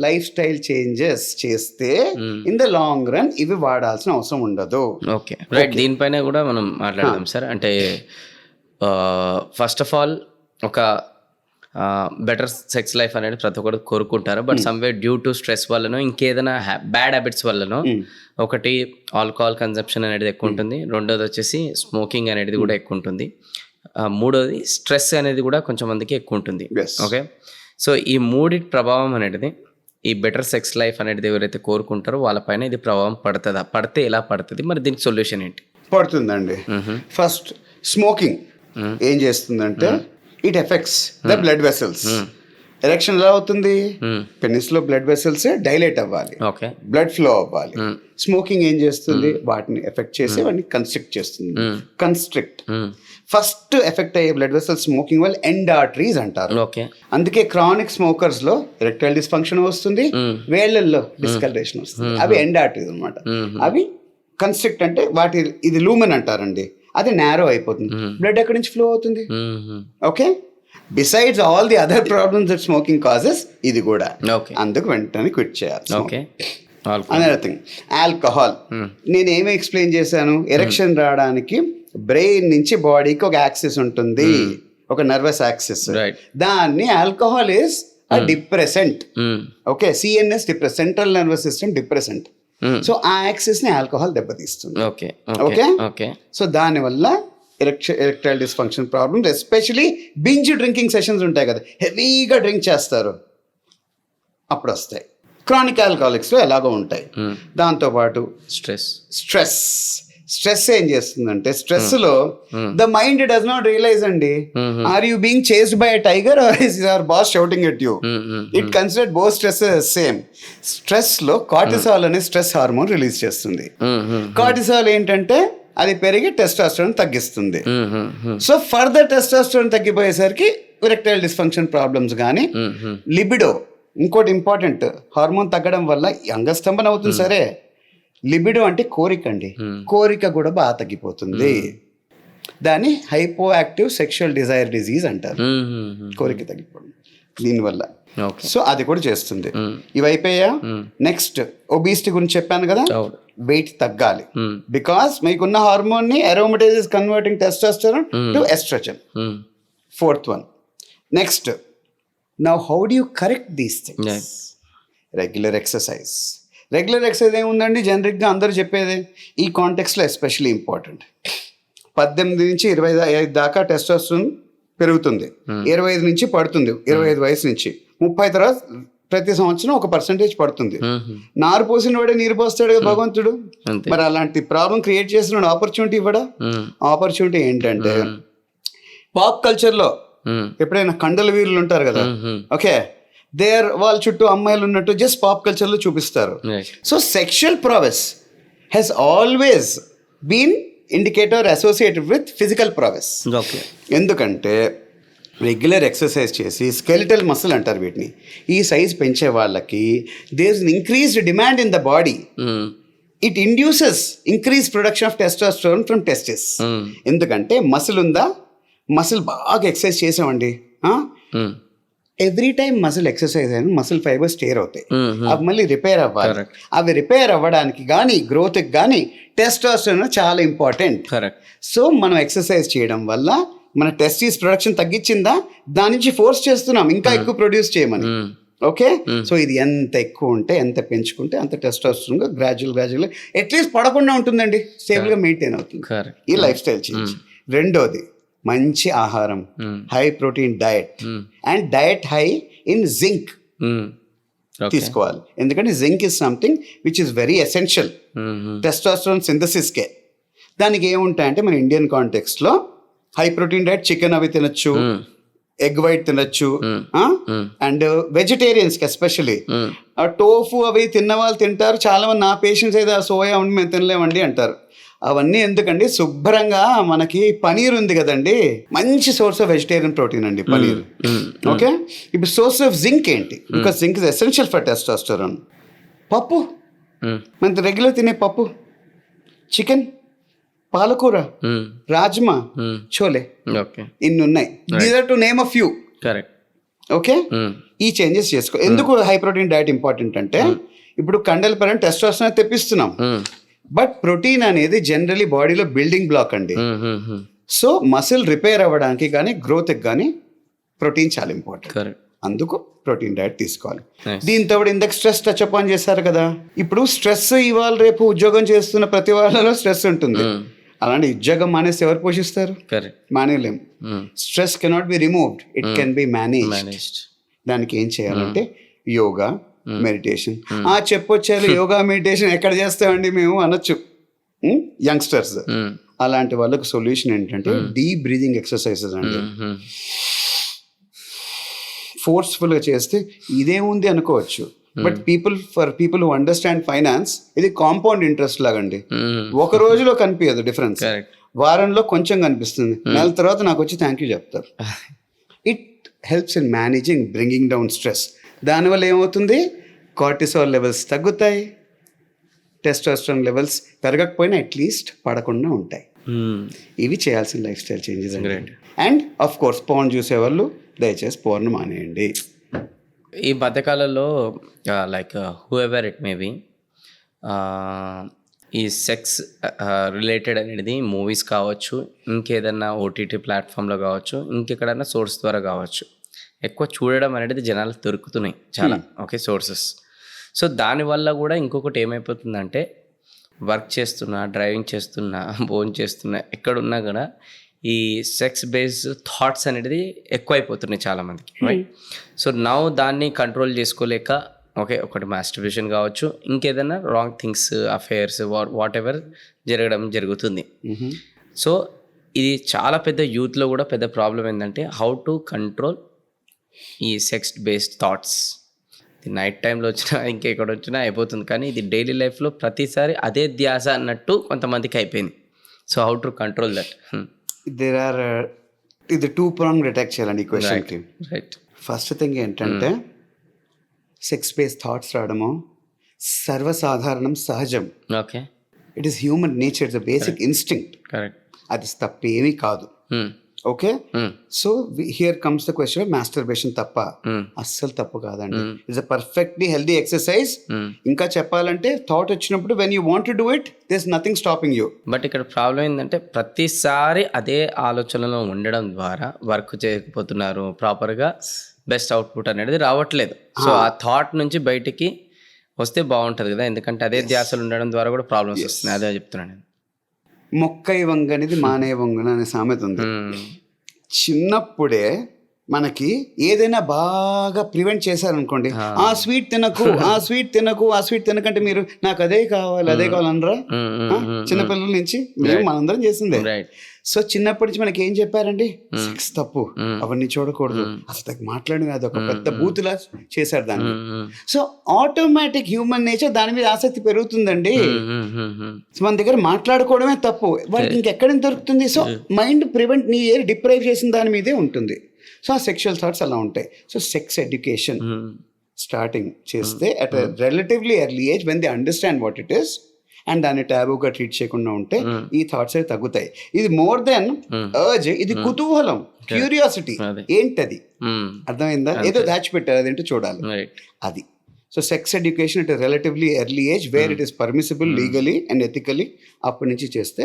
B: లైఫ్ స్టైల్ చేంజెస్ చేస్తే ఇన్ ద లాంగ్ రన్ ఇవి వాడాల్సిన అవసరం ఉండదు.
A: Okay, right. దీనిపైన కూడా మనం మాట్లాడదాం సార్. అంటే ఫస్ట్ ఆఫ్ ఆల్ ఒక బెటర్ సెక్స్ లైఫ్ అనేది ప్రతి ఒక్కరు కోరుకుంటారు. But somewhere due to stress వల్లనో ఇంకేదైనా బ్యాడ్ హ్యాబిట్స్ వల్లనో, ఒకటి ఆల్కహాల్ కన్సంప్షన్ అనేది ఎక్కువ ఉంటుంది, రెండోది వచ్చేసి స్మోకింగ్ అనేది కూడా ఎక్కువ ఉంటుంది, మూడోది స్ట్రెస్ అనేది కూడా కొంచెం మందికి ఎక్కువ ఉంటుంది. ఓకే, సో ఈ మూడిటి ప్రభావం అనేది ఈ బెటర్ సెక్స్ లైఫ్ అనేది ఎవరైతే కోరుకుంటారో వాళ్ళపైన ఇది ప్రభావం పడుతుందా? పడితే ఎలా పడుతుంది? మరి దీనికి సొల్యూషన్ ఏంటి?
B: పడుతుందండి. ఫస్ట్ స్మోకింగ్ ఏం చేస్తుందంటే it effects the blood vessels. Erection ఎలా అవుతుంది? పెనిస్ లో బ్లడ్ వెసల్స్ డైలేట్ అవ్వాలి, బ్లడ్ ఫ్లో అవ్వాలి. స్మోకింగ్ ఏం చేస్తుంది? వాటిని ఎఫెక్ట్ చేసి వాటిని కన్స్ట్రిక్ట్ చేస్తుంది. కన్స్ట్రిక్ట్ ఫస్ట్ ఎఫెక్ట్ అయ్యే బ్లడ్ వెసల్స్ స్మోకింగ్ వల్ల ఎండ్ ఆర్టరీస్ అంటారు. అందుకే క్రానిక్ స్మోకర్స్ లో ఎరెక్టైల్ డిస్ఫంక్షన్ వస్తుంది, వేళ్లలో డిస్కలరేషన్ వస్తుంది. అవి ఎండ్ ఆర్టరీస్ అనమాట. అవి కన్స్ట్రిక్ట్ అంటే వాటి, ఇది లూమెన్ అంటారండి, అది నారో అయిపోతుంది. బ్లడ్ ఎక్కడి నుంచి ఫ్లో అవుతుంది? Okay, besides all the other problems that smoking causes, ఇది కూడా. అందుకు వెంటనే క్విట్ చేయాలి. Another thing, alcohol. నేను ఏమి ఎక్స్ప్లెయిన్ చేశాను? ఎరెక్షన్ రావడానికి బ్రెయిన్ నుంచి బాడీకి ఒక యాక్సిస్ ఉంటుంది, ఒక నర్వస్ యాక్సిస్. దాన్ని alcohol is a depressant. Okay, CNS depress, central nervous system depressant. So ఆ యాక్సిస్ ని ఆల్కహాల్ దెబ్బతీస్తుంది. ఓకే, సో దానివల్ల erectile dysfunction problems, especially binge drinking sessions ఉంటాయి కదా, హెవీగా డ్రింక్ చేస్తారు, అప్పుడు వస్తాయి. క్రానిక్ ఆల్కహాలిక్స్ లో ఎలాగో ఉంటాయి. దాంతోపాటు స్ట్రెస్ ఏం చేస్తుందంటే, స్ట్రెస్ లో the mind does not realise అండి, are you being chased by a tiger or is your boss shouting at you. It considered both stress same. Stress లో కార్టిసాల్ అనే స్ట్రెస్ హార్మోన్ రిలీజ్ చేస్తుంది. Cortisol ఏంటంటే అది పెరిగి testosterone తగ్గిస్తుంది. So further testosterone తగ్గిపోయేసరికి erectile dysfunction problems కానీ, libido. ఇంకోటి ఇంపార్టెంట్, హార్మోన్ తగ్గడం వల్ల అంగస్తంభన అవుతుంది సరే, లిబిడో అంటే కోరిక అండి, కోరిక కూడా బాగా తగ్గిపోతుంది. దాన్ని hypo active sexual Dzire disease అంటారు, కోరిక తగ్గిపోవడం దీనివల్ల. సో అది కూడా చేస్తుంది. ఇవి అయిపోయా. నెక్స్ట్ ఒబిసిటీ గురించి చెప్పాను కదా, వెయిట్ తగ్గాలి. బికాస్ మీకున్న హార్మోన్ ని aromatase converting testosterone to oestrogen. Fourth one. Next, now how do you correct these things? Regular exercise. Regular exercise ఏముందండి, జనరిక్గా అందరూ చెప్పేది, ఈ కాంటెక్స్లో ఎస్పెషల్లీ ఇంపార్టెంట్. 18 నుంచి 25 దాకా టెస్టోస్టెరాన్ పెరుగుతుంది, 25 నుంచి పడుతుంది, 25 వయసు నుంచి 30 తర్వాత ప్రతి సంవత్సరం 1% పడుతుంది. నారు పోసిన వాడే నీరు పోస్తాడు కదా భగవంతుడు. మరి అలాంటి ప్రాబ్లం క్రియేట్ చేసిన ఆపర్చునిటీ ఇవ్వడా? ఆపర్చునిటీ ఏంటంటే, పాప్ కల్చర్లో ఎప్పుడైనా కండల వీరులు ఉంటారు కదా, ఓకే, వాళ్ళ చుట్టూ అమ్మాయిలు ఉన్నట్టు జస్ట్ పాప్ కల్చర్లో చూపిస్తారు. So sexual prowess has always been indicator associated with physical prowess. ఎందుకంటే రెగ్యులర్ ఎక్సర్సైజ్ చేసి స్కెలిటల్ మసిల్ అంటారు వీటిని, ఈ సైజ్ పెంచే వాళ్ళకి there is increased demand in the body. It induces increase production of testosterone from testis. ఎందుకంటే muscle ఉందా, muscle బాగా ఎక్సర్సైజ్ చేసామండి, ఎవ్రీ టైం మసిల్ ఎక్సర్సైజ్ అయిన మసిల్ ఫైబర్స్ టేర్ అవుతాయి, అవి మళ్ళీ రిపేర్ అవ్వాలి. అవి రిపేర్ అవ్వడానికి కానీ గ్రోత్కి కానీ టెస్టోస్టెరాన్ చాలా ఇంపార్టెంట్. సో మనం ఎక్సర్సైజ్ చేయడం వల్ల మన టెస్టిస్ ప్రొడక్షన్ తగ్గించిందా, దాని నుంచి ఫోర్స్ చేస్తున్నాం ఇంకా ఎక్కువ ప్రొడ్యూస్ చేయమని. ఓకే, సో ఇది ఎంత ఎక్కువ ఉంటే ఎంత పెంచుకుంటే అంత టెస్టోస్టెరాన్ గ్రాడ్యువల్ అట్లీస్ట్ పడకుండా ఉంటుందండి, స్టేబుల్గా మెయింటైన్ అవుతుంది. ఈ లైఫ్ స్టైల్ చేంజ్. రెండోది మంచి ఆహారం, high protein diet and diet high in zinc తీసుకోవాలి. ఎందుకంటే zinc is something which is very essential testosterone సింథసిస్కే. దానికి ఏముంటాయంటే మన ఇండియన్ కాంటెక్స్ట్లో హై ప్రోటీన్ డైట్, చికెన్ అవి తినొచ్చు, ఎగ్ వైట్ తినొచ్చు, అండ్ వెజిటేరియన్స్ కి ఎస్పెషలీ టోఫు అవి తిన్న వాళ్ళు తింటారు. చాలా మంది నా పేషెంట్స్ అయితే ఆ సోయా ఉండి మేము తినలేమండి అంటారు. అవన్నీ ఎందుకండి, శుభ్రంగా మనకి పనీర్ ఉంది కదండి, మంచి సోర్స్ ఆఫ్ వెజిటేరియన్ ప్రోటీన్ అండి పనీర్. ఓకే, ఇప్పుడు సోర్స్ ఆఫ్ జింక్ ఏంటి, because zinc is essential for testosterone. పప్పు, మన రెగ్యులర్ తినే పప్పు, చికెన్, పాలకూర, రాజ్మా, చోలే, ఇన్ని ఉన్నాయి. These are to name a few. Okay, ఈ చేంజెస్ చేసుకో. ఎందుకు హై ప్రోటీన్ డైట్ ఇంపార్టెంట్ అంటే ఇప్పుడు కండల పరంగా టెస్టోస్టెరాన్ తెప్పిస్తున్నాం, బట్ ప్రోటీన్ అనేది జనరలీ బాడీలో బిల్డింగ్ బ్లాక్ అండి. సో మసిల్ రిపేర్ అవ్వడానికి కానీ గ్రోత్కి కానీ ప్రోటీన్ చాలా ఇంపార్టెంట్. అందుకు ప్రోటీన్ డైట్ తీసుకోవాలి. దీంతో ఇందాక స్ట్రెస్ టచ్ అప్ ఆన్ చేశారు కదా, ఇప్పుడు స్ట్రెస్ ఇవాళ రేపు ఉద్యోగం చేస్తున్న ప్రతి వాళ్ళలో స్ట్రెస్ ఉంటుంది. అలాంటి ఉద్యోగం మానేసి ఎవరు పోషిస్తారు? మానేలేం. Stress cannot be removed, it can be managed. దానికి ఏం చేయాలంటే యోగా, మెడిటేషన్. చెప్పొచ్చారు యోగా మెడిటేషన్ ఎక్కడ చేస్తామండి మేము అనొచ్చు యంగ్స్టర్స్. అలాంటి వాళ్ళకు సొల్యూషన్ ఏంటంటే డీప్ బ్రీదింగ్ ఎక్సర్సైజెస్ అండి. ఫోర్స్ఫుల్గా చేస్తే ఇదేముంది అనుకోవచ్చు, but for people who understand finance ఇది కాంపౌండ్ ఇంట్రెస్ట్ లాగండి. ఒక రోజులో కనిపించదు డిఫరెన్స్, వారంలో కొంచెం కనిపిస్తుంది, నెల తర్వాత నాకు వచ్చి థ్యాంక్ యూ చెప్తారు. It helps in managing bringing down stress. దానివల్ల ఏమవుతుంది, కార్టిసాల్ లెవెల్స్ తగ్గుతాయి, టెస్టోస్టెరాన్ లెవెల్స్ పెరగకపోయినా అట్లీస్ట్ పడకుండా ఉంటాయి. ఇవి చేయాల్సిన life style changes. And of course porn చూసేవాళ్ళు దయచేసి పోర్న్ మానేయండి.
A: ఈ మధ్యకాలంలో like who ever it may be, ఈ సెక్స్ రిలేటెడ్ అనేది మూవీస్ కావచ్చు, ఇంకేదన్నా ఓటీటీ ప్లాట్ఫామ్లో కావచ్చు, ఇంకెక్కడన్నా సోర్స్ ద్వారా కావచ్చు, ఎక్కువ చూడడం అనేది జనాలకు దొరుకుతున్నాయి చాలా. Okay, sources. సో దానివల్ల కూడా ఇంకొకటి ఏమైపోతుందంటే వర్క్ చేస్తున్నా, డ్రైవింగ్ చేస్తున్నా, భోజనం చేస్తున్నా, ఎక్కడున్నా కూడా ఈ సెక్స్ బేస్డ్ థాట్స్ అనేది ఎక్కువైపోతున్నాయి చాలామందికి, రైట్? సో నౌ దాన్ని కంట్రోల్ చేసుకోలేక ఓకే ఒకటి మాస్టర్బేషన్ కావచ్చు, ఇంకేదైనా wrong things, affairs, what ever జరుగుతుంది. సో ఇది చాలా పెద్ద యూత్లో కూడా పెద్ద ప్రాబ్లం ఏంటంటే హౌ టు కంట్రోల్ ఈ సెక్స్ బేస్డ్ థాట్స్. నైట్ టైంలో వచ్చినా ఇంకెక్కడ వచ్చినా అయిపోతుంది, కానీ ఇది డైలీ లైఫ్లో ప్రతిసారి అదే ధ్యాస అన్నట్టు కొంతమందికి అయిపోయింది. So how to control that?
B: ఇది 2-pronged అటాక్ చేయాలండి ఈ క్వశ్చన్కి.
A: రైట్.
B: ఫస్ట్ థింగ్ ఏంటంటే సెక్స్ బేస్డ్ థాట్స్ రావడము సర్వసాధారణం, సహజం.
A: Okay,
B: it is human nature, it's basic instinct.
A: Correct.
B: అది తప్పేమీ కాదు. Okay, so here comes the question of masturbation. తప్ప? అస్సలు తప్పు కాదండి. It's a perfectly healthy exercise. ఇంకా చెప్పాలంటే థాట్ వచ్చినప్పుడు when you want to do it, there is nothing stopping you.
A: But ఇక్కడ ప్రాబ్లం ఏంటంటే ప్రతిసారి అదే ఆలోచనలో ఉండడం ద్వారా వర్క్ చేయకపోతున్నారు, ప్రాపర్గా బెస్ట్ అవుట్పుట్ అనేది రావట్లేదు. సో ఆ థాట్ నుంచి బయటికి వస్తే బాగుంటుంది కదా, ఎందుకంటే అదే ధ్యాసలు ఉండడం ద్వారా కూడా ప్రాబ్లమ్స్ వస్తున్నాయి. అదే చెప్తున్నాను నేను.
B: మొక్కై వంగనిది మానే వంగన అనే సామెత ఉంది. చిన్నప్పుడే మనకి ఏదైనా బాగా ప్రివెంట్ చేశారనుకోండి, ఆ స్వీట్ తినకు, ఆ స్వీట్ తినకు, ఆ స్వీట్ తినకంటే మీరు నాకు అదే కావాలి అదే కావాలనరా? చిన్నపిల్లల నుంచి మేము మనందరం చేసిందే. సో చిన్నప్పటి నుంచి మనకి ఏం చెప్పారండి, సెక్స్ తప్పు, అవన్నీ చూడకూడదు, అసలు మాట్లాడి అది ఒక పెద్ద బూతులా చేశారు దాన్ని. సో ఆటోమేటిక్ హ్యూమన్ నేచర్ దాని మీద ఆసక్తి పెరుగుతుందండి. మన దగ్గర మాట్లాడుకోవడమే తప్పు, వాడికి ఇంకెక్కడ దొరుకుతుంది? సో మైండ్ ప్రివెంట్, నీ డిప్రైవ్ చేసిన దాని మీదే ఉంటుంది. సో ఆ సెక్షువల్ థాట్స్ అలా ఉంటాయి. సో సెక్స్ ఎడ్యుకేషన్ స్టార్టింగ్ చేస్తే at relatively early age when they understand what it is and దాన్ని టాబూగా ట్రీట్ చేయకుండా ఉంటే ఈ థాట్స్ అయితే తగ్గుతాయి. ఇది మోర్ దెన్ అర్జ్, ఇది కుతూహలం, క్యూరియాసిటీ, ఏంటది అర్థమైందా, ఏదో దాచిపెట్టారు అదేంటో చూడాలి అది. So sex education at relatively early age where it is permissible legally and ethically అప్పటి నుంచి చేస్తే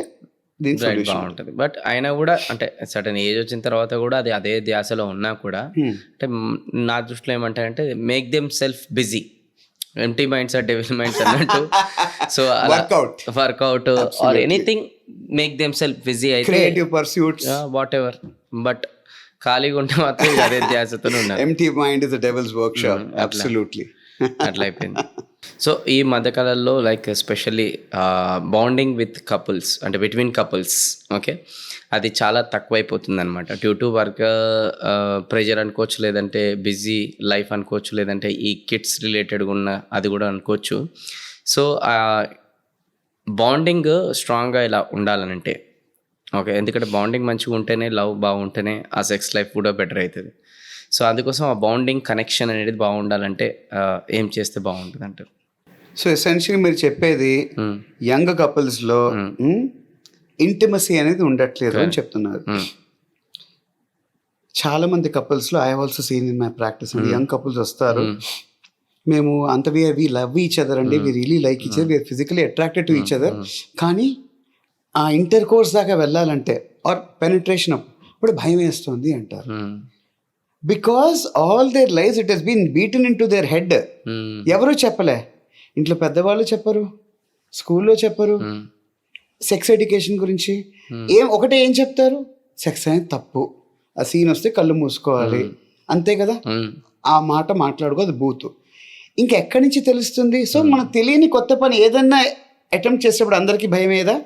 B: దీని సొల్యూషన్
A: బాగుంటుంది. బట్ అయినా కూడా అంటే సడన్ ఏజ్ వచ్చిన తర్వాత కూడా అది అదే ధ్యాసలో ఉన్నా కూడా అంటే నా దృష్టిలో ఏమంటారంటే make them self busy, empty minds are devil minds అన్నట్టు. So workout or anything make them self busy అయితే
B: creative pursuits
A: whatever. But ఖాళీగా ఉంటే మాత్రం అదే ధ్యాసతో ఉన్నారు.
B: Empty mind is the devil's workshop. Absolutely
A: అట్లా అయిపోయింది. సో ఈ మధ్యకాలంలో like especially bonding with couples అంటే బిట్వీన్ కపుల్స్ ఓకే అది చాలా తక్కువైపోతుంది అనమాట. డ్యూ టు వర్క్ ప్రెషర్ అనుకోవచ్చు, లేదంటే బిజీ లైఫ్ అనుకోవచ్చు, లేదంటే ఈ కిడ్స్ రిలేటెడ్గా ఉన్న అది కూడా అనుకోవచ్చు. సో బాండింగ్ స్ట్రాంగ్గా ఇలా ఉండాలనంటే ఓకే, ఎందుకంటే బాండింగ్ మంచిగా ఉంటేనే లవ్ బాగుంటేనే ఆ సెక్స్ లైఫ్ కూడా బెటర్ అవుతుంది. సో అందుకోసం ఆ బాండింగ్ కనెక్షన్ అనేది బాగుండాలంటే ఏం చేస్తే బాగుంటుంది అంటారు?
B: సో ఎసెన్షియల్లీ మీరు చెప్పేది యంగ్ కపుల్స్లో ఇంటిమసీ అనేది ఉండట్లేదు అని చెప్తున్నారు. చాలా మంది కపుల్స్లో I also seen in my practice అండి, యంగ్ కపుల్స్ వస్తారు, మేము అంత వి లవ్ ఈచ్ అదర్ అండి, we really like each other, we are physically attracted to each other, కానీ ఆ ఇంటర్ కోర్స్ దాకా వెళ్ళాలంటే ఆర్ పెనిట్రేషన్ అప్పుడు భయం వేస్తుంది అంటారు. Because all their life it has been beaten into their head. ఎవరు చెప్పలే, ఇంట్లో పెద్దవాళ్ళు చెప్పరు, స్కూల్లో చెప్పరు సెక్స్ ఎడ్యుకేషన్ గురించి. ఒకటే ఏం చెప్తారు, సెక్స్ అనేది తప్పు, ఆ సీన్ వస్తే కళ్ళు మూసుకోవాలి, అంతే కదా, ఆ మాట మాట్లాడుకో, అది బూతు. ఇంకెక్కడి నుంచి తెలుస్తుంది? సో మనకు తెలియని కొత్త పని ఏదన్నా అటెంప్ట్ చేసేటప్పుడు అందరికీ భయం ఏదా,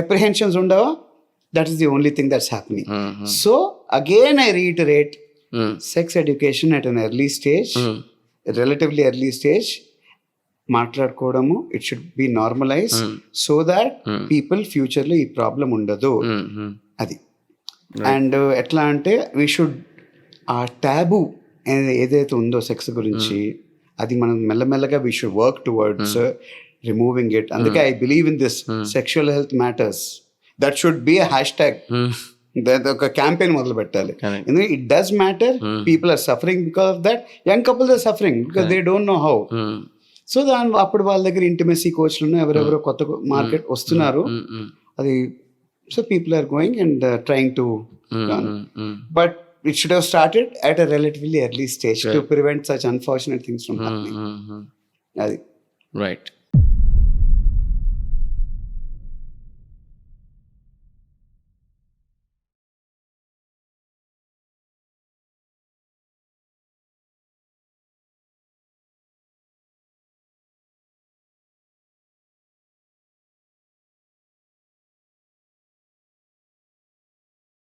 B: అప్రిహెన్షన్స్ ఉండవా? That is the only thing that's happening. So again I reiterate, sex education at an early stage, relatively early stage మాట్లాడుకోవడము, it should be normalise so that people ఫ్యూచర్లో ఈ ప్రాబ్లం ఉండదు. అది అండ్ ఎట్లా అంటే వీ షుడ్ ఆ tab ఏదైతే ఉందో సెక్స్ గురించి అది మనం మెల్లమెల్లగా we should work towards removing it. అందుకే I believe in this sexual health matters, that should be a hashtag, ఒక క్యాంపెయిన్ మొదలు పెట్టాలి. ఎందుకంటే it does matter, people are suffering because of that, young couples are suffering because they don't know how. So అప్పుడు వాళ్ళ దగ్గర intimacy కోచ్లు ఎవరెవరో కొత్త market వస్తున్నారు, అది so people are going and trying to run, but it should have started at a relatively early stage to prevent such unfortunate things from happening. Adi.
A: Right.